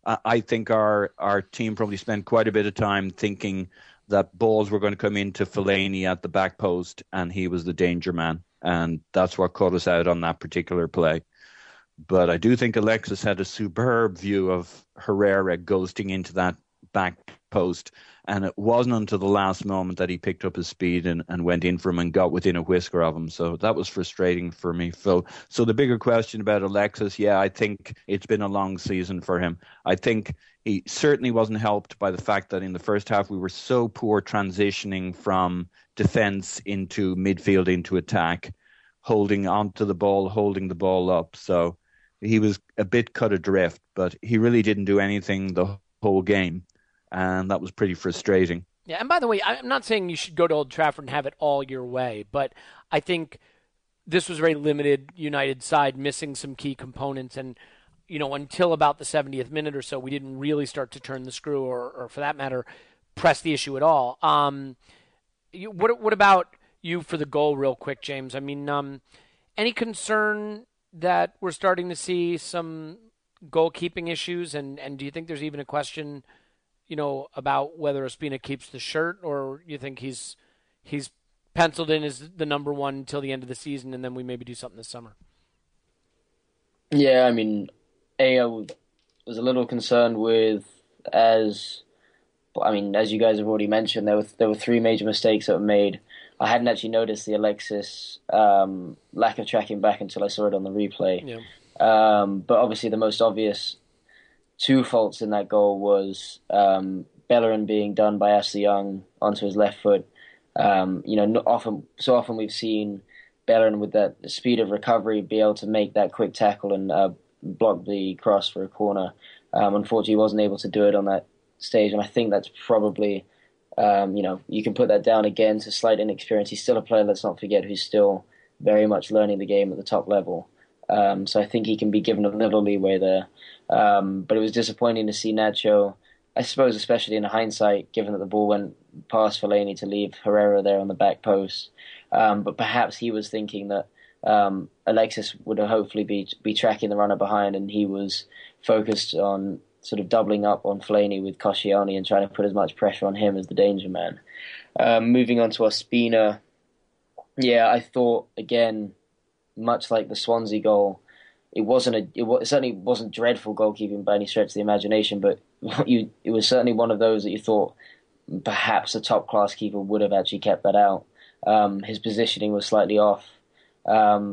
I think our team probably spent quite a bit of time thinking that balls were going to come into Fellaini at the back post, and he was the danger man, and that's what caught us out on that particular play. But I do think Alexis had a superb view of Herrera ghosting into that back post. And it wasn't until the last moment that he picked up his speed and went in for him and got within a whisker of him. So that was frustrating for me, Phil. So the bigger question about Alexis, I think it's been a long season for him. I think he certainly wasn't helped by the fact that in the first half we were so poor transitioning from defence into midfield into attack, holding onto the ball, holding the ball up. So he was a bit cut adrift, but he really didn't do anything the whole game, and that was pretty frustrating.
Yeah, and by the way, I'm not saying you should go to Old Trafford and have it all your way, but I think this was a very limited United side, missing some key components, and until about the 70th minute or so, we didn't really start to turn the screw, or for that matter, press the issue at all. What about you for the goal, real quick, James? I mean, any concern that we're starting to see some goalkeeping issues, and do you think there's even a question, about whether Ospina keeps the shirt, or you think he's penciled in as the number one until the end of the season, and then we maybe do something this summer?
Yeah, I mean, I was a little concerned with, as you guys have already mentioned, there were three major mistakes that were made. I hadn't actually noticed the Alexis lack of tracking back until I saw it on the replay. Yeah. But obviously the most obvious two faults in that goal was Bellerin being done by Ashley Young onto his left foot. Often we've seen Bellerin with that speed of recovery be able to make that quick tackle and block the cross for a corner. Unfortunately, he wasn't able to do it on that stage, and I think that's probably... you can put that down again to slight inexperience. He's still a player, let's not forget, who's still very much learning the game at the top level. So I think he can be given a little leeway there. But it was disappointing to see Nacho, I suppose especially in hindsight, given that the ball went past Fellaini, to leave Herrera there on the back post. But perhaps he was thinking that Alexis would hopefully be tracking the runner behind, and he was focused on sort of doubling up on Fellaini with Koscielny and trying to put as much pressure on him as the danger man. Moving on to Ospina, I thought, again, much like the Swansea goal, it certainly wasn't dreadful goalkeeping by any stretch of the imagination, but it was certainly one of those that you thought perhaps a top-class keeper would have actually kept that out. His positioning was slightly off.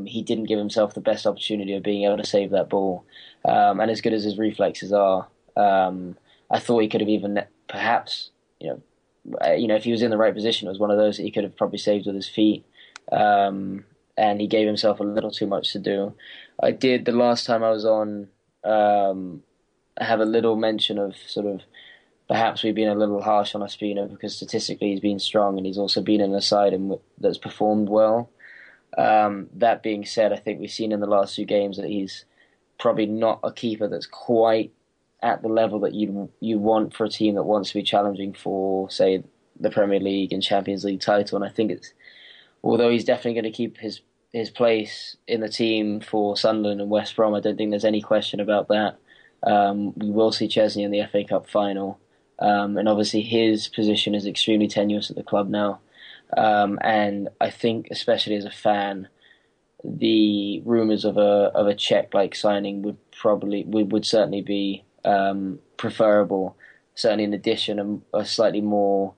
He didn't give himself the best opportunity of being able to save that ball. And as good as his reflexes are, I thought he could have even perhaps, if he was in the right position, it was one of those that he could have probably saved with his feet. And he gave himself a little too much to do. I did, the last time I was on, have a little mention of sort of perhaps we've been a little harsh on Ospina because statistically he's been strong and he's also been in a side that's performed well. That being said, I think we've seen in the last few games that he's probably not a keeper that's quite at the level that you want for a team that wants to be challenging for, say, the Premier League and Champions League title. And I think although he's definitely going to keep his place in the team for Sunderland and West Brom, I don't think there's any question about that. We will see Chesney in the FA Cup final. And obviously his position is extremely tenuous at the club now. And I think, especially as a fan, the rumours of a Czech-like signing would certainly be preferable. Certainly, in addition, a slightly more.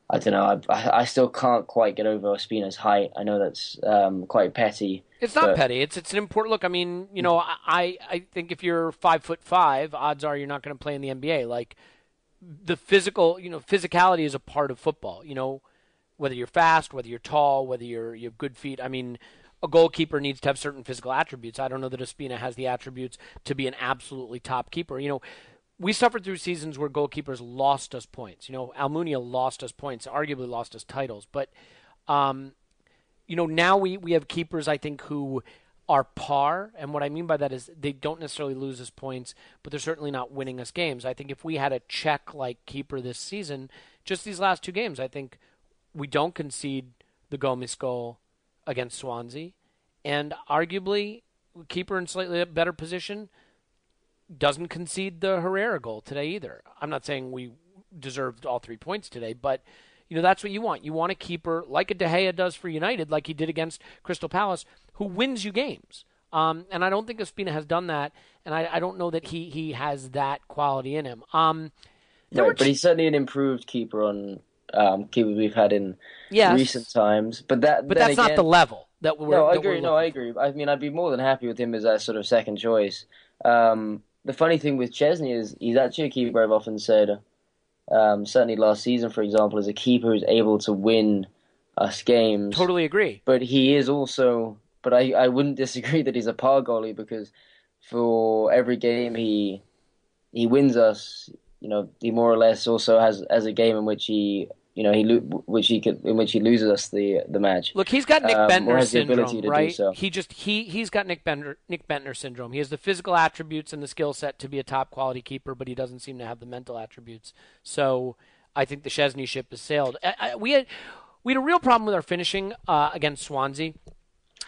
I don't know. I still can't quite get over Ospina's height. I know that's quite petty.
It's not petty. It's an important look. I mean, I think if you're 5'5", odds are you're not going to play in the NBA. Like the physicality is a part of football. Whether you're fast, whether you're tall, whether you have good feet. I mean, a goalkeeper needs to have certain physical attributes. I don't know that Ospina has the attributes to be an absolutely top keeper. We suffered through seasons where goalkeepers lost us points. Almunia lost us points, arguably lost us titles. But, now we have keepers, I think, who are par, and what I mean by that is they don't necessarily lose us points, but they're certainly not winning us games. I think if we had a check-like keeper this season, just these last 2 games, I think we don't concede the Gomes goal against Swansea, and arguably, keeper in slightly better position doesn't concede the Herrera goal today either. I'm not saying we deserved all 3 points today, but that's what you want. You want a keeper like a De Gea does for United, like he did against Crystal Palace, who wins you games. And I don't think Ospina has done that, and I don't know that he has that quality in him.
But he's certainly an improved keeper on keepers we've had in recent times. But that's
again, not the level that we're.
No, I agree. I agree. I mean, I'd be more than happy with him as a sort of second choice. The funny thing with Chesney is he's actually a keeper I've often said. Certainly last season, for example, as a keeper who's able to win us games.
Totally agree.
But he is also, but I wouldn't disagree that he's a par goalie, because for every game he wins us, he more or less also has a game in which he loses us the match.
Look, he's got Nick Bentner syndrome, right?
So.
He's got Nick Bentner syndrome. He has the physical attributes and the skill set to be a top quality keeper, but he doesn't seem to have the mental attributes. So I think the Chesney ship has sailed. We had a real problem with our finishing against Swansea.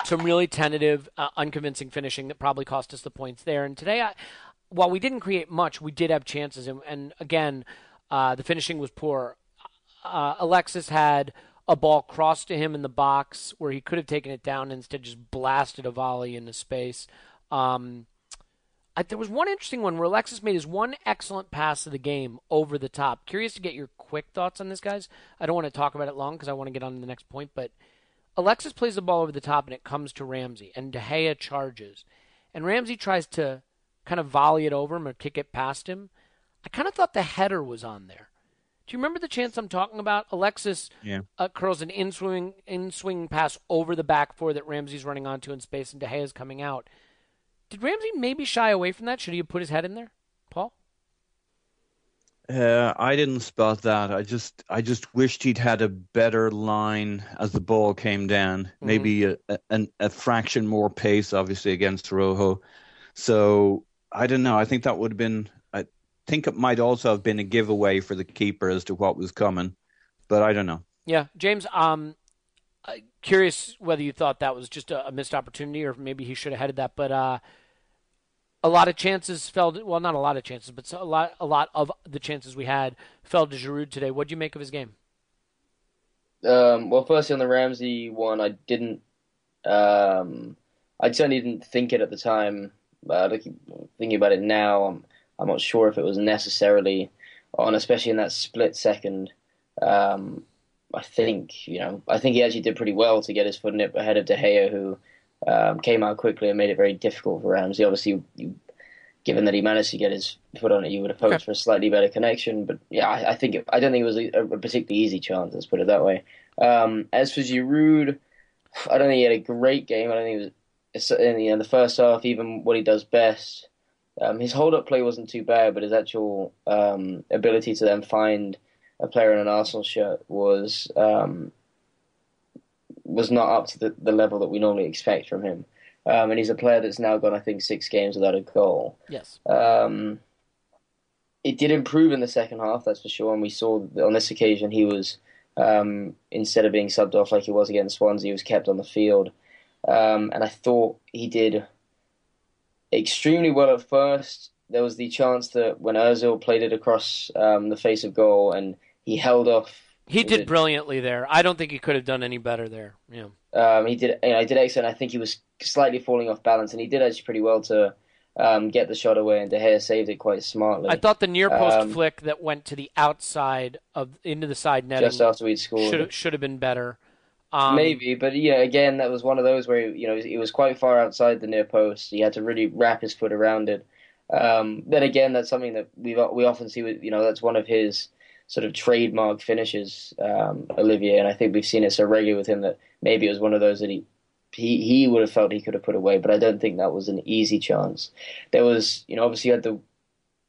Some really tentative, unconvincing finishing that probably cost us the points there. And today, while we didn't create much, we did have chances. And again, the finishing was poor. Alexis had a ball crossed to him in the box where he could have taken it down and instead just blasted a volley into space. There was one interesting one where Alexis made his one excellent pass of the game over the top. Curious to get your quick thoughts on this, guys. I don't want to talk about it long because I want to get on to the next point, but Alexis plays the ball over the top and it comes to Ramsey, and De Gea charges. And Ramsey tries to kind of volley it over him or kick it past him. I kind of thought the header was on there. Do you remember the chance I'm talking about? Alexis curls an in-swing pass over the back four that Ramsey's running onto in space, and De Gea's coming out. Did Ramsey maybe shy away from that? Should he have put his head in there, Paul?
I didn't spot that. I just wished he'd had a better line as the ball came down. Mm-hmm. Maybe a fraction more pace, obviously, against Rojo. So I don't know. I think that would have been. I think it might also have been a giveaway for the keeper as to what was coming, but I don't know.
Yeah, James. Curious whether you thought that was just a missed opportunity, or maybe he should have headed that. But a lot of chances fell. Well, not a lot of chances, but a lot of the chances we had fell to Giroud today. What do you make of his game?
Well, firstly on the Ramsey one, I certainly didn't think it at the time. Thinking about it now, I'm not sure if it was necessarily on, especially in that split second. I think he actually did pretty well to get his foot in it ahead of De Gea, who came out quickly and made it very difficult for Ramsey. Obviously, given that he managed to get his foot on it, you would have hoped for a slightly better connection. But yeah, I don't think it was a particularly easy chance. Let's put it that way. As for Giroud, I don't think he had a great game. I don't think it was in the first half, even what he does best. His hold-up play wasn't too bad, but his actual ability to then find a player in an Arsenal shirt was not up to the level that we normally expect from him. And he's a player that's now gone, I think, 6 games without a goal.
Yes.
It did improve in the second half, that's for sure. And we saw on this occasion he was, instead of being subbed off like he was against Swansea, he was kept on the field. And I thought he did extremely well at first. There was the chance that when Ozil played it across the face of goal and he held off.
He did brilliantly there. I don't think he could have done any better there. Yeah.
He did excellent. I think he was slightly falling off balance, and he did actually pretty well to get the shot away, and De Gea saved it quite smartly.
I thought the near post flick that went to the outside into the side netting
just after we'd scored
should have been better.
Maybe, but yeah, again, that was one of those where he was quite far outside the near post. He had to really wrap his foot around it. Then again, that's something that we often see with that's one of his sort of trademark finishes, Olivier, and I think we've seen it so regularly with him that maybe it was one of those that he would have felt he could have put away, but I don't think that was an easy chance. There was, obviously you had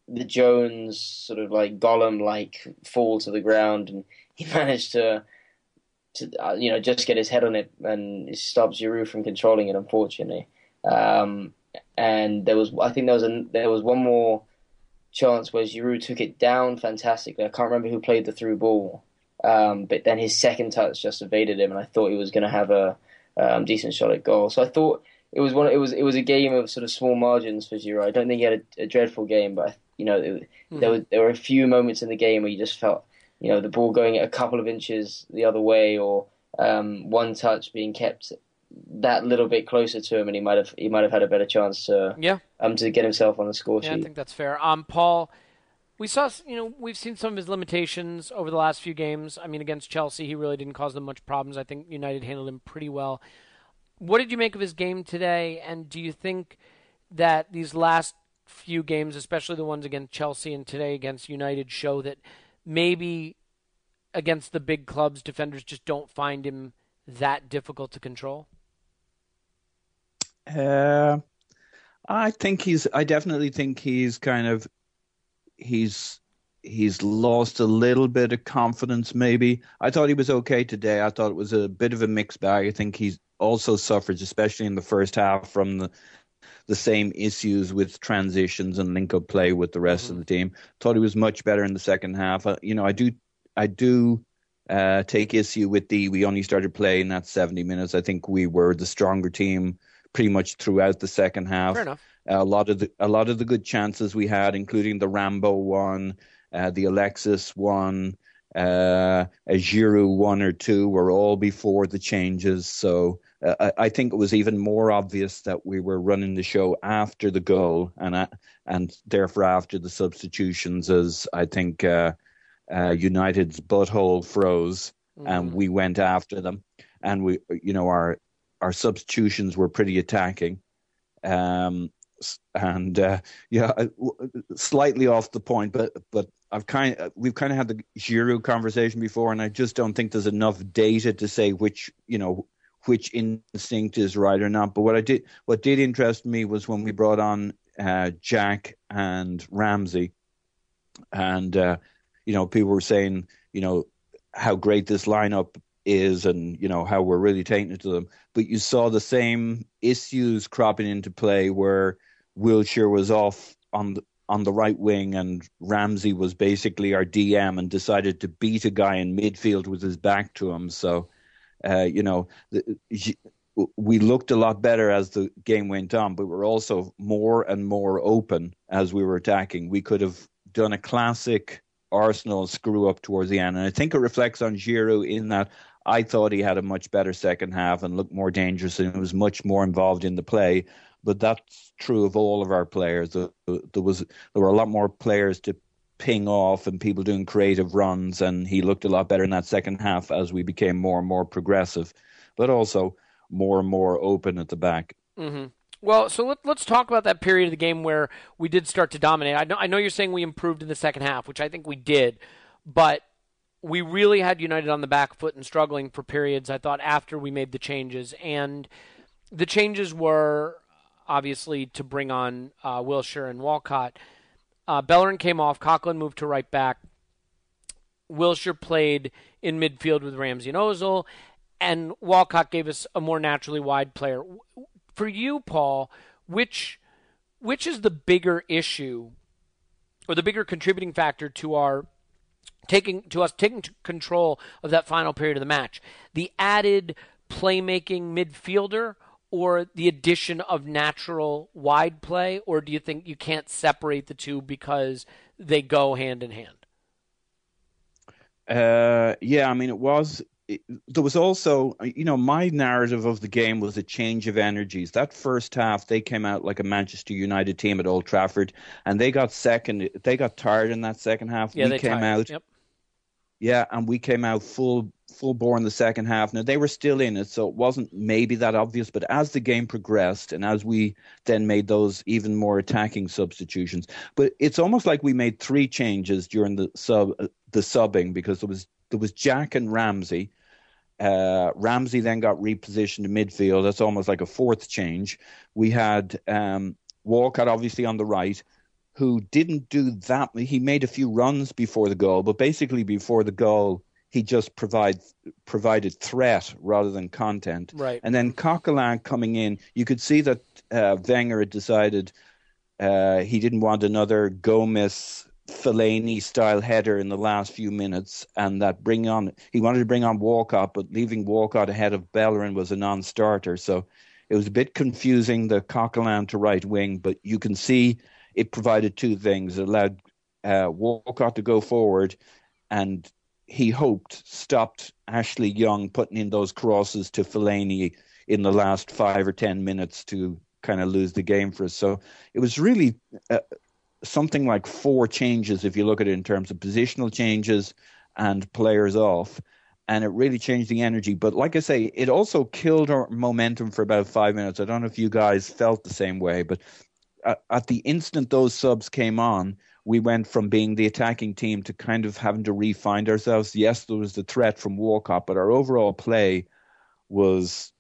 the Jones sort of like Gollum-like fall to the ground, and he managed to just get his head on it, and it stops Giroud from controlling it, unfortunately. And there was one more chance where Giroud took it down fantastically. I can't remember who played the through ball, but then his second touch just evaded him, and I thought he was going to have a decent shot at goal. So I thought it was a game of sort of small margins for Giroud. I don't think he had a dreadful game, but there were a few moments in the game where you just felt the ball going a couple of inches the other way, or one touch being kept that little bit closer to him, and he might have had a better chance to get himself on the score sheet.
Yeah, I think that's fair. Paul, we've seen some of his limitations over the last few games. I mean, against Chelsea, he really didn't cause them much problems. I think United handled him pretty well. What did you make of his game today? And do you think that these last few games, especially the ones against Chelsea and today against United, show that maybe against the big clubs, defenders just don't find him that difficult to control?
I definitely think he's lost a little bit of confidence, maybe. I thought he was okay today. I thought it was a bit of a mixed bag. I think he's also suffered, especially in the first half, from the same issues with transitions and link-up play with the rest of the team. Thought he was much better in the second half. I do take issue with we only started playing that 70 minutes. I think we were the stronger team pretty much throughout the second half.
Fair enough.
A lot of the good chances we had, including the Rambo one, the Alexis one, a Giroud one or two, were all before the changes. So I think it was even more obvious that we were running the show after the goal and therefore after the substitutions, as I think United's butthole froze and we went after them, and our substitutions were pretty attacking. Slightly off the point, but we've kind of had the Giroud conversation before, and I just don't think there's enough data to say which instinct is right or not. But what did interest me was when we brought on Jack and Ramsey, and people were saying how great this lineup is, and how we're really taking it to them. But you saw the same issues cropping into play where Wilshere was off on the right wing and Ramsey was basically our DM and decided to beat a guy in midfield with his back to him. So, we looked a lot better as the game went on, but we're also more and more open as we were attacking. We could have done a classic Arsenal screw up towards the end, and I think it reflects on Giroud in that I thought he had a much better second half and looked more dangerous and was much more involved in the play. But that's true of all of our players. There were a lot more players to ping off and people doing creative runs, and he looked a lot better in that second half as we became more and more progressive, but also more and more open at the back.
Mm-hmm. Well, so let's talk about that period of the game where we did start to dominate. I know you're saying we improved in the second half, which I think we did, but we really had United on the back foot and struggling for periods, I thought, after we made the changes. And the changes were obviously to bring on Wilshere and Walcott. Bellerin came off. Coquelin moved to right back. Wilshere played in midfield with Ramsey and Ozil. And Walcott gave us a more naturally wide player. For you, Paul, which is the bigger issue or the bigger contributing factor to us taking control of that final period of the match? The added playmaking midfielder or the addition of natural wide play? Or do you think you can't separate the two because they go hand in hand?
Yeah, I mean, there was also, my narrative of the game was a change of energies. That first half, they came out like a Manchester United team at Old Trafford, and they got second. They got tired in that second half.
Yeah, they came out. Yep.
Yeah, and we came out full bore in the second half. Now, they were still in it, so it wasn't maybe that obvious. But as the game progressed and as we then made those even more attacking substitutions, but it's almost like we made three changes during the subbing, because there was Jack and Ramsey. Ramsey then got repositioned to midfield. That's almost like a fourth change. We had Walcott obviously on the right, who didn't do that. He made a few runs before the goal, but basically before the goal, he just provided threat rather than content.
Right.
And then Coquelin coming in, you could see that Wenger had decided he didn't want another Gomez Fellaini style header in the last few minutes, and that he wanted to bring on Walcott, but leaving Walcott ahead of Bellerin was a non-starter. So it was a bit confusing, the Coquelin to right wing, but you can see it provided two things. It allowed Walcott to go forward, and he hoped stopped Ashley Young putting in those crosses to Fellaini in the last 5 or 10 minutes to kind of lose the game for us. So it was really something like 4 changes if you look at it in terms of positional changes and players off, and it really changed the energy. But like I say, it also killed our momentum for about 5 minutes. I don't know if you guys felt the same way, but at the instant those subs came on, we went from being the attacking team to kind of having to re-find ourselves. Yes, there was the threat from Walcott, but our overall play was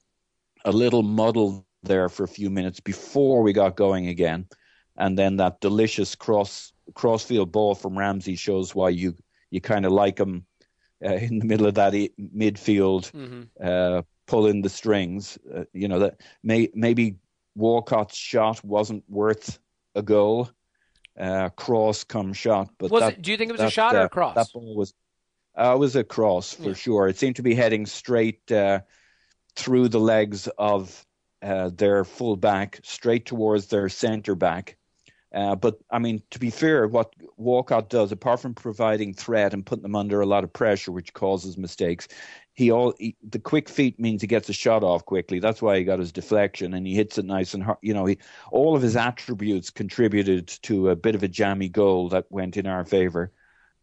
a little muddled there for a few minutes before we got going again. And then that delicious crossfield ball from Ramsey shows why you kind of like him in the middle of that midfield, pulling the strings. That maybe Walcott's shot wasn't worth a goal. Cross come shot, but
do you think it was a shot or a cross?
That ball was a cross for sure. It seemed to be heading straight through the legs of their full back, straight towards their centre back. But I mean, to be fair, what Walcott does, apart from providing threat and putting them under a lot of pressure, which causes mistakes, the quick feet means he gets a shot off quickly. That's why he got his deflection and he hits it nice and hard. All of his attributes contributed to a bit of a jammy goal that went in our favour.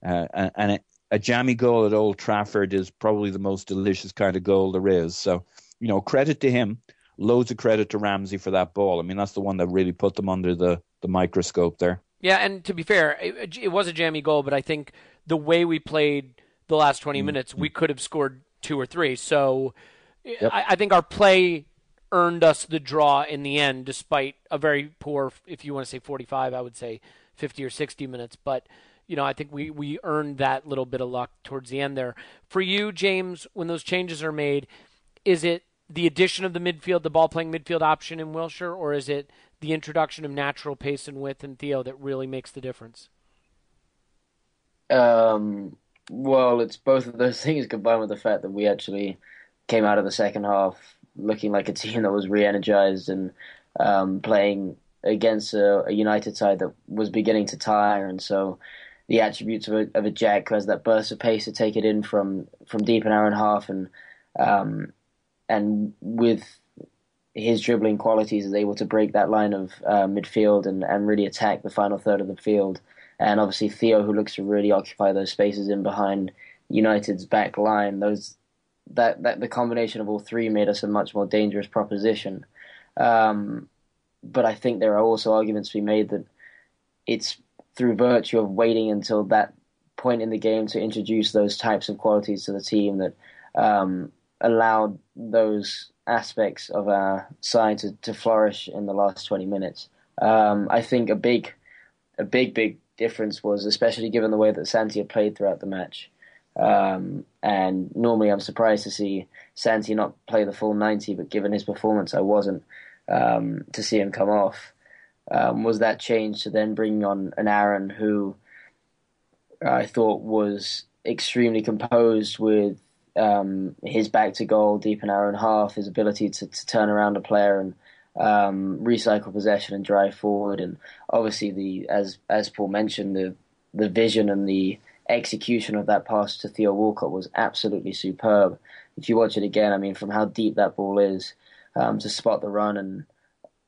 And a jammy goal at Old Trafford is probably the most delicious kind of goal there is. So, credit to him. Loads of credit to Ramsey for that ball. I mean, that's the one that really put them under the microscope there.
Yeah, and to be fair, it was a jammy goal, but I think the way we played the last 20 minutes, we could have scored 2 or 3. So yep. I think our play earned us the draw in the end, despite a very poor, if you want to say 45, I would say 50 or 60 minutes. But, I think we earned that little bit of luck towards the end there. For you, James, when those changes are made, is it the addition of the midfield, the ball-playing midfield option in Wilshere, or is it the introduction of natural pace and width in Theo that really makes the difference?
Well, it's both of those things combined with the fact that we actually came out of the second half looking like a team that was re-energized and playing against a United side that was beginning to tire. And so the attributes of a Jack who has that burst of pace to take it in from deep an hour and a half, and with his dribbling qualities is able to break that line of midfield and really attack the final third of the field. And obviously Theo, who looks to really occupy those spaces in behind United's back line, that the combination of all three made us a much more dangerous proposition. But I think there are also arguments to be made that it's through virtue of waiting until that point in the game to introduce those types of qualities to the team that allowed those aspects of our side to flourish in the last 20 minutes. I think a big difference was, especially given the way that Santi had played throughout the match. And normally I'm surprised to see Santi not play the full 90, but given his performance, I wasn't, to see him come off. Was that change to then bring on an Aaron who I thought was extremely composed with his back to goal, deep an hour and a half, his ability to turn around a player and recycle possession and drive forward, and obviously as Paul mentioned, the vision and the execution of that pass to Theo Walcott was absolutely superb. If you watch it again, I mean, from how deep that ball is, to spot the run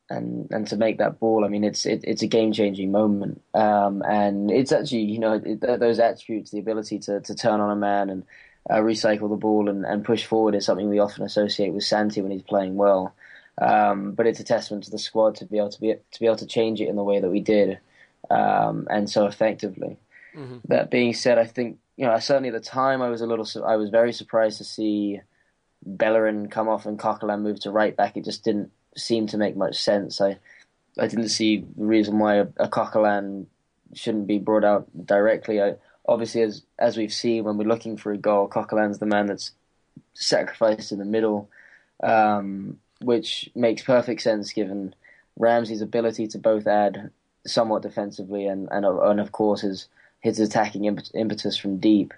and to make that ball, I mean, it's a game-changing moment, and it's actually those attributes, the ability to turn on a man and recycle the ball and push forward, is something we often associate with Santi when he's playing well. But it's a testament to the squad to be able to change it in the way that we did, and so effectively. Mm-hmm. That being said, I think certainly at the time I was very surprised to see Bellerin come off and Coquelin move to right back. It just didn't seem to make much sense. I didn't see the reason why a Coquelin shouldn't be brought out directly. Obviously, as we've seen when we're looking for a goal, Coquelin's the man that's sacrificed in the middle, which makes perfect sense given Ramsey's ability to both add somewhat defensively and of course his attacking impetus from deep.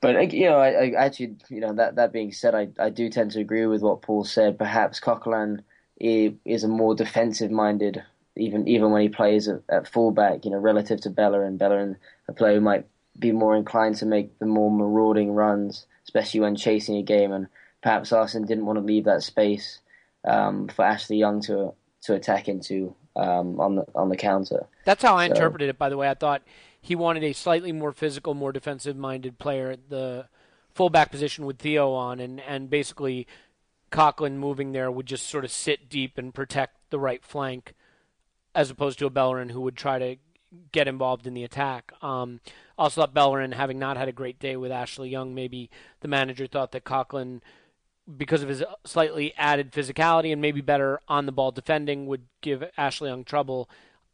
But I actually, that being said, I do tend to agree with what Paul said. Perhaps Coquelin is a more defensive-minded, even when he plays at fullback, relative to Bellerin. Bellerin, a player who might be more inclined to make the more marauding runs, especially when chasing a game. And perhaps Arsene didn't want to leave that space for Ashley Young to attack into on the counter.
That's how I interpreted it, by the way. I thought he wanted a slightly more physical, more defensive-minded player at the fullback position with Theo on, and basically Coquelin moving there would just sort of sit deep and protect the right flank, as opposed to a Bellerin who would try to get involved in the attack. Also thought Bellerin, having not had a great day with Ashley Young, maybe the manager thought that Coquelin, because of his slightly added physicality and maybe better on-the-ball defending, would give Ashley Young trouble.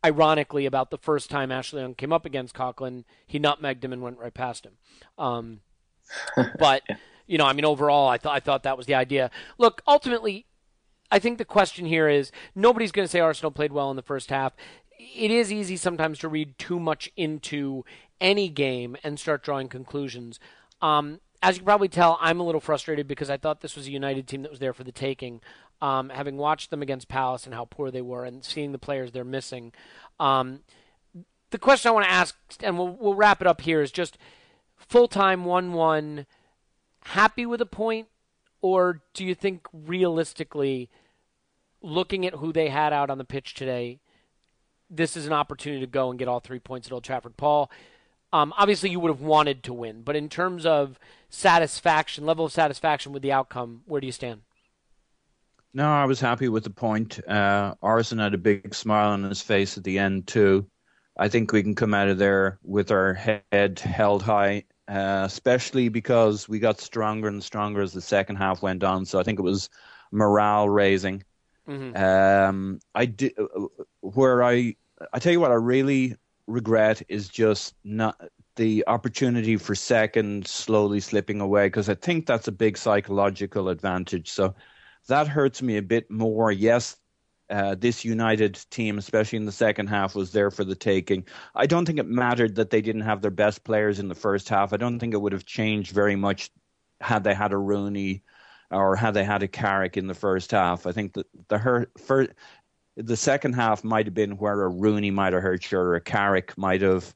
Ironically, about the first time Ashley Young came up against Coquelin, he nutmegged him and went right past him. But, overall, I thought that was the idea. Look, ultimately, I think the question here is, nobody's going to say Arsenal played well in the first half. It is easy sometimes to read too much into any game and start drawing conclusions. As you can probably tell, I'm a little frustrated because I thought this was a United team that was there for the taking. Having watched them against Palace and how poor they were and seeing the players they're missing. The question I want to ask, and we'll wrap it up here, is just full-time 1-1, happy with a point? Or do you think realistically, looking at who they had out on the pitch today, this is an opportunity to go and get all 3 points at Old Trafford? Paul, obviously you would have wanted to win, but in terms of satisfaction, level of satisfaction with the outcome, where do you stand?
No, I was happy with the point. Arsene had a big smile on his face at the end too. I think we can come out of there with our head held high, especially because we got stronger and stronger as the second half went on. So I think it was morale raising. Mm-hmm. I tell you what I really regret is just not the opportunity for second slowly slipping away, because I think that's a big psychological advantage. So that hurts me a bit more. Yes, this United team, especially in the second half, was there for the taking. I don't think it mattered that they didn't have their best players in the first half. I don't think it would have changed very much had they had a Rooney or had they had a Carrick in the first half. I think that the second half might have been where a Rooney might have hurt you or a Carrick might have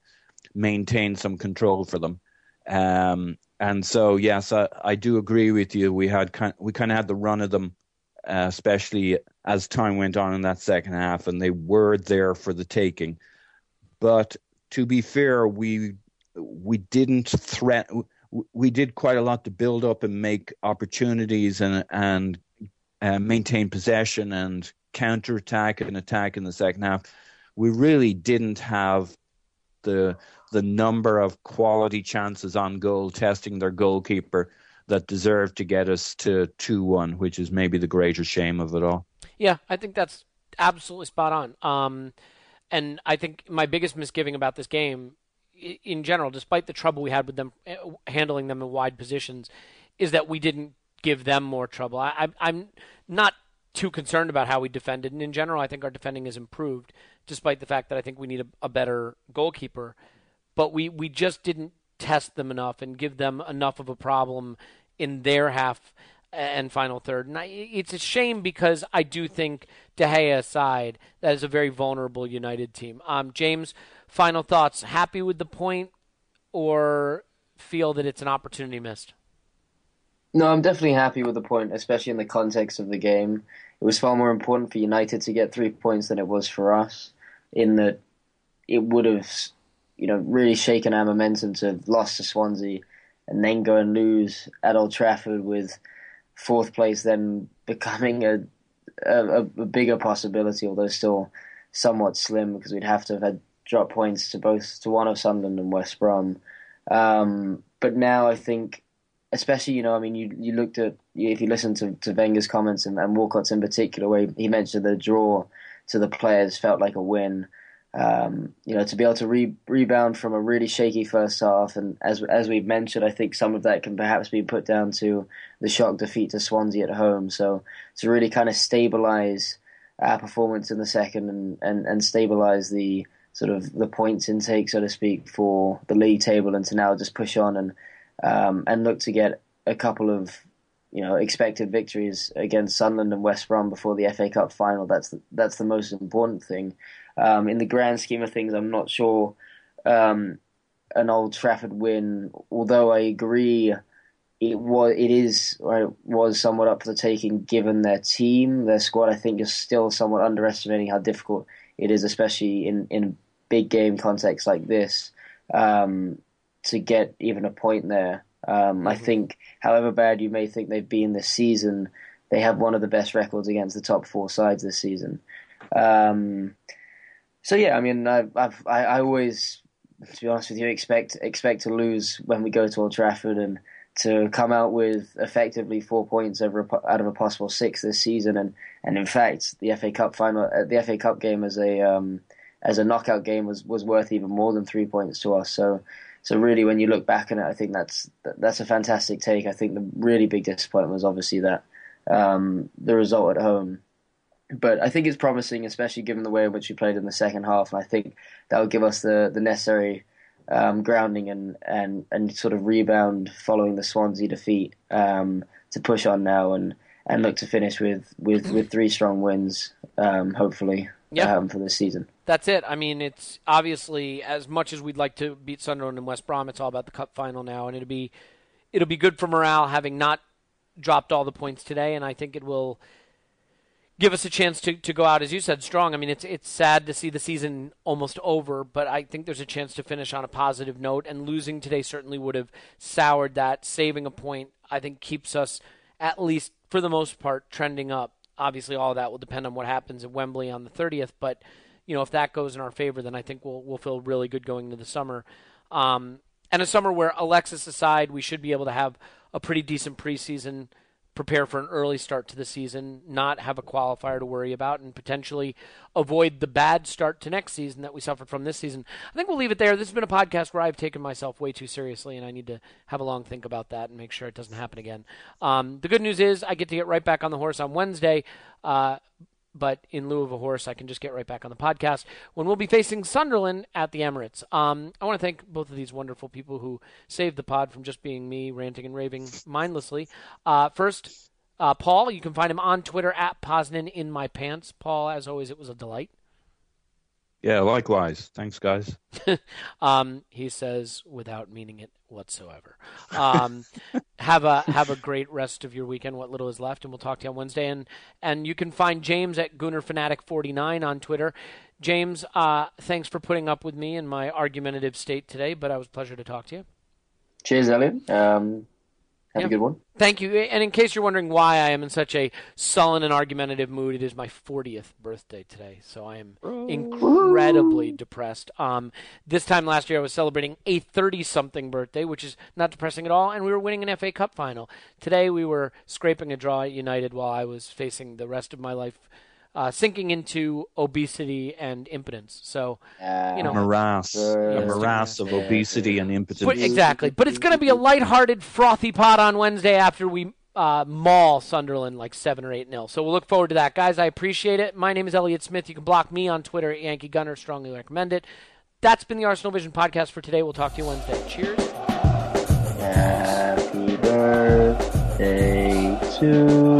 maintained some control for them. And so, yes, I do agree with you. We kind of had the run of them, especially as time went on in that second half, and they were there for the taking. But to be fair, we didn't threaten. We did quite a lot to build up and make opportunities and maintain possession and counterattack and attack in the second half. We really didn't have the number of quality chances on goal, testing their goalkeeper, that deserved to get us to 2-1, which is maybe the greater shame of it all.
Yeah, I think that's absolutely spot on. And I think my biggest misgiving about this game, in general, despite the trouble we had with them handling them in wide positions, is that we didn't give them more trouble. I'm not too concerned about how we defended, and in general, I think our defending has improved, despite the fact that I think we need a better goalkeeper. But we just didn't test them enough and give them enough of a problem in their half and final third. And it's a shame because I do think, De Gea aside, that is a very vulnerable United team. James, final thoughts. Happy with the point or feel that it's an opportunity missed?
No, I'm definitely happy with the point, especially in the context of the game. It was far more important for United to get 3 points than it was for us, in that it would have, really shaken our momentum to have lost to Swansea and then go and lose at Old Trafford, with fourth place then becoming a bigger possibility, although still somewhat slim, because we'd have to have had drop points to one of Sunderland and West Brom. But now I think, especially, you looked at, if you listen to Wenger's comments and Walcott's in particular, where he mentioned the draw to the players felt like a win. To be able to rebound from a really shaky first half, and as we've mentioned, I think some of that can perhaps be put down to the shock defeat to Swansea at home. So to really kind of stabilise our performance in the second and stabilise the sort of the points intake, so to speak, for the league table, and to now just push on and look to get a couple of expected victories against Sunderland and West Brom before the FA Cup final. That's the most important thing. In the grand scheme of things, I'm not sure an Old Trafford win, although I agree it was somewhat up for the taking given their team, their squad. I think is still somewhat underestimating how difficult it is, especially in big game context like this, to get even a point there. I think, however bad you may think they've been this season, they have one of the best records against the top four sides this season. So yeah, I mean, I always, to be honest with you, expect to lose when we go to Old Trafford, and to come out with effectively 4 points out of a possible 6 this season, and in fact, the FA Cup final, the FA Cup game as a knockout game was worth even more than 3 points to us. So really, when you look back on it, I think that's a fantastic take. I think the really big disappointment was obviously that the result at home. But I think it's promising, especially given the way in which we played in the second half. And I think that will give us the necessary grounding and sort of rebound following the Swansea defeat, to push on now and look to finish with 3 strong wins, hopefully, for this season.
That's it. I mean, it's obviously, as much as we'd like to beat Sunderland and West Brom, it's all about the cup final now, and it'll be good for morale having not dropped all the points today, and I think it will give us a chance to go out, as you said, strong. I mean, it's sad to see the season almost over, but I think there's a chance to finish on a positive note, and losing today certainly would have soured that. Saving a point, I think, keeps us, at least for the most part, trending up. Obviously, all of that will depend on what happens at Wembley on the 30th, but if that goes in our favor, then I think we'll feel really good going into the summer. And a summer where, Alexis aside, we should be able to have a pretty decent preseason, prepare for an early start to the season, not have a qualifier to worry about, and potentially avoid the bad start to next season that we suffered from this season. I think we'll leave it there. This has been a podcast where I've taken myself way too seriously, and I need to have a long think about that and make sure it doesn't happen again. The good news is I get to get right back on the horse on Wednesday, but in lieu of a horse, I can just get right back on the podcast when we'll be facing Sunderland at the Emirates. I want to thank both of these wonderful people who saved the pod from just being me ranting and raving mindlessly. First, Paul, you can find him on Twitter at PosninInMyPants. Paul, as always, it was a delight.
Yeah, likewise. Thanks, guys.
He says, without meaning it whatsoever. Have a great rest of your weekend, what little is left, and we'll talk to you on Wednesday. And you can find James at GoonerFanatic49 on Twitter. James, thanks for putting up with me in my argumentative state today, but it was a pleasure to talk to you.
Cheers, Elliot. Have a good one.
Thank you. And in case you're wondering why I am in such a sullen and argumentative mood, it is my 40th birthday today, so I am incredibly depressed. This time last year I was celebrating a 30-something birthday, which is not depressing at all, and we were winning an FA Cup final. Today we were scraping a draw at United while I was facing the rest of my life sinking into obesity and impotence. So,
a morass of obesity and impotence.
Exactly. But it's going to be a lighthearted, frothy pod on Wednesday after we maul Sunderland like 7 or 8-0. So we'll look forward to that. Guys, I appreciate it. My name is Elliot Smith. You can block me on Twitter at Yankee Gunner. Strongly recommend it. That's been the Arsenal Vision podcast for today. We'll talk to you Wednesday. Cheers.
Happy birthday to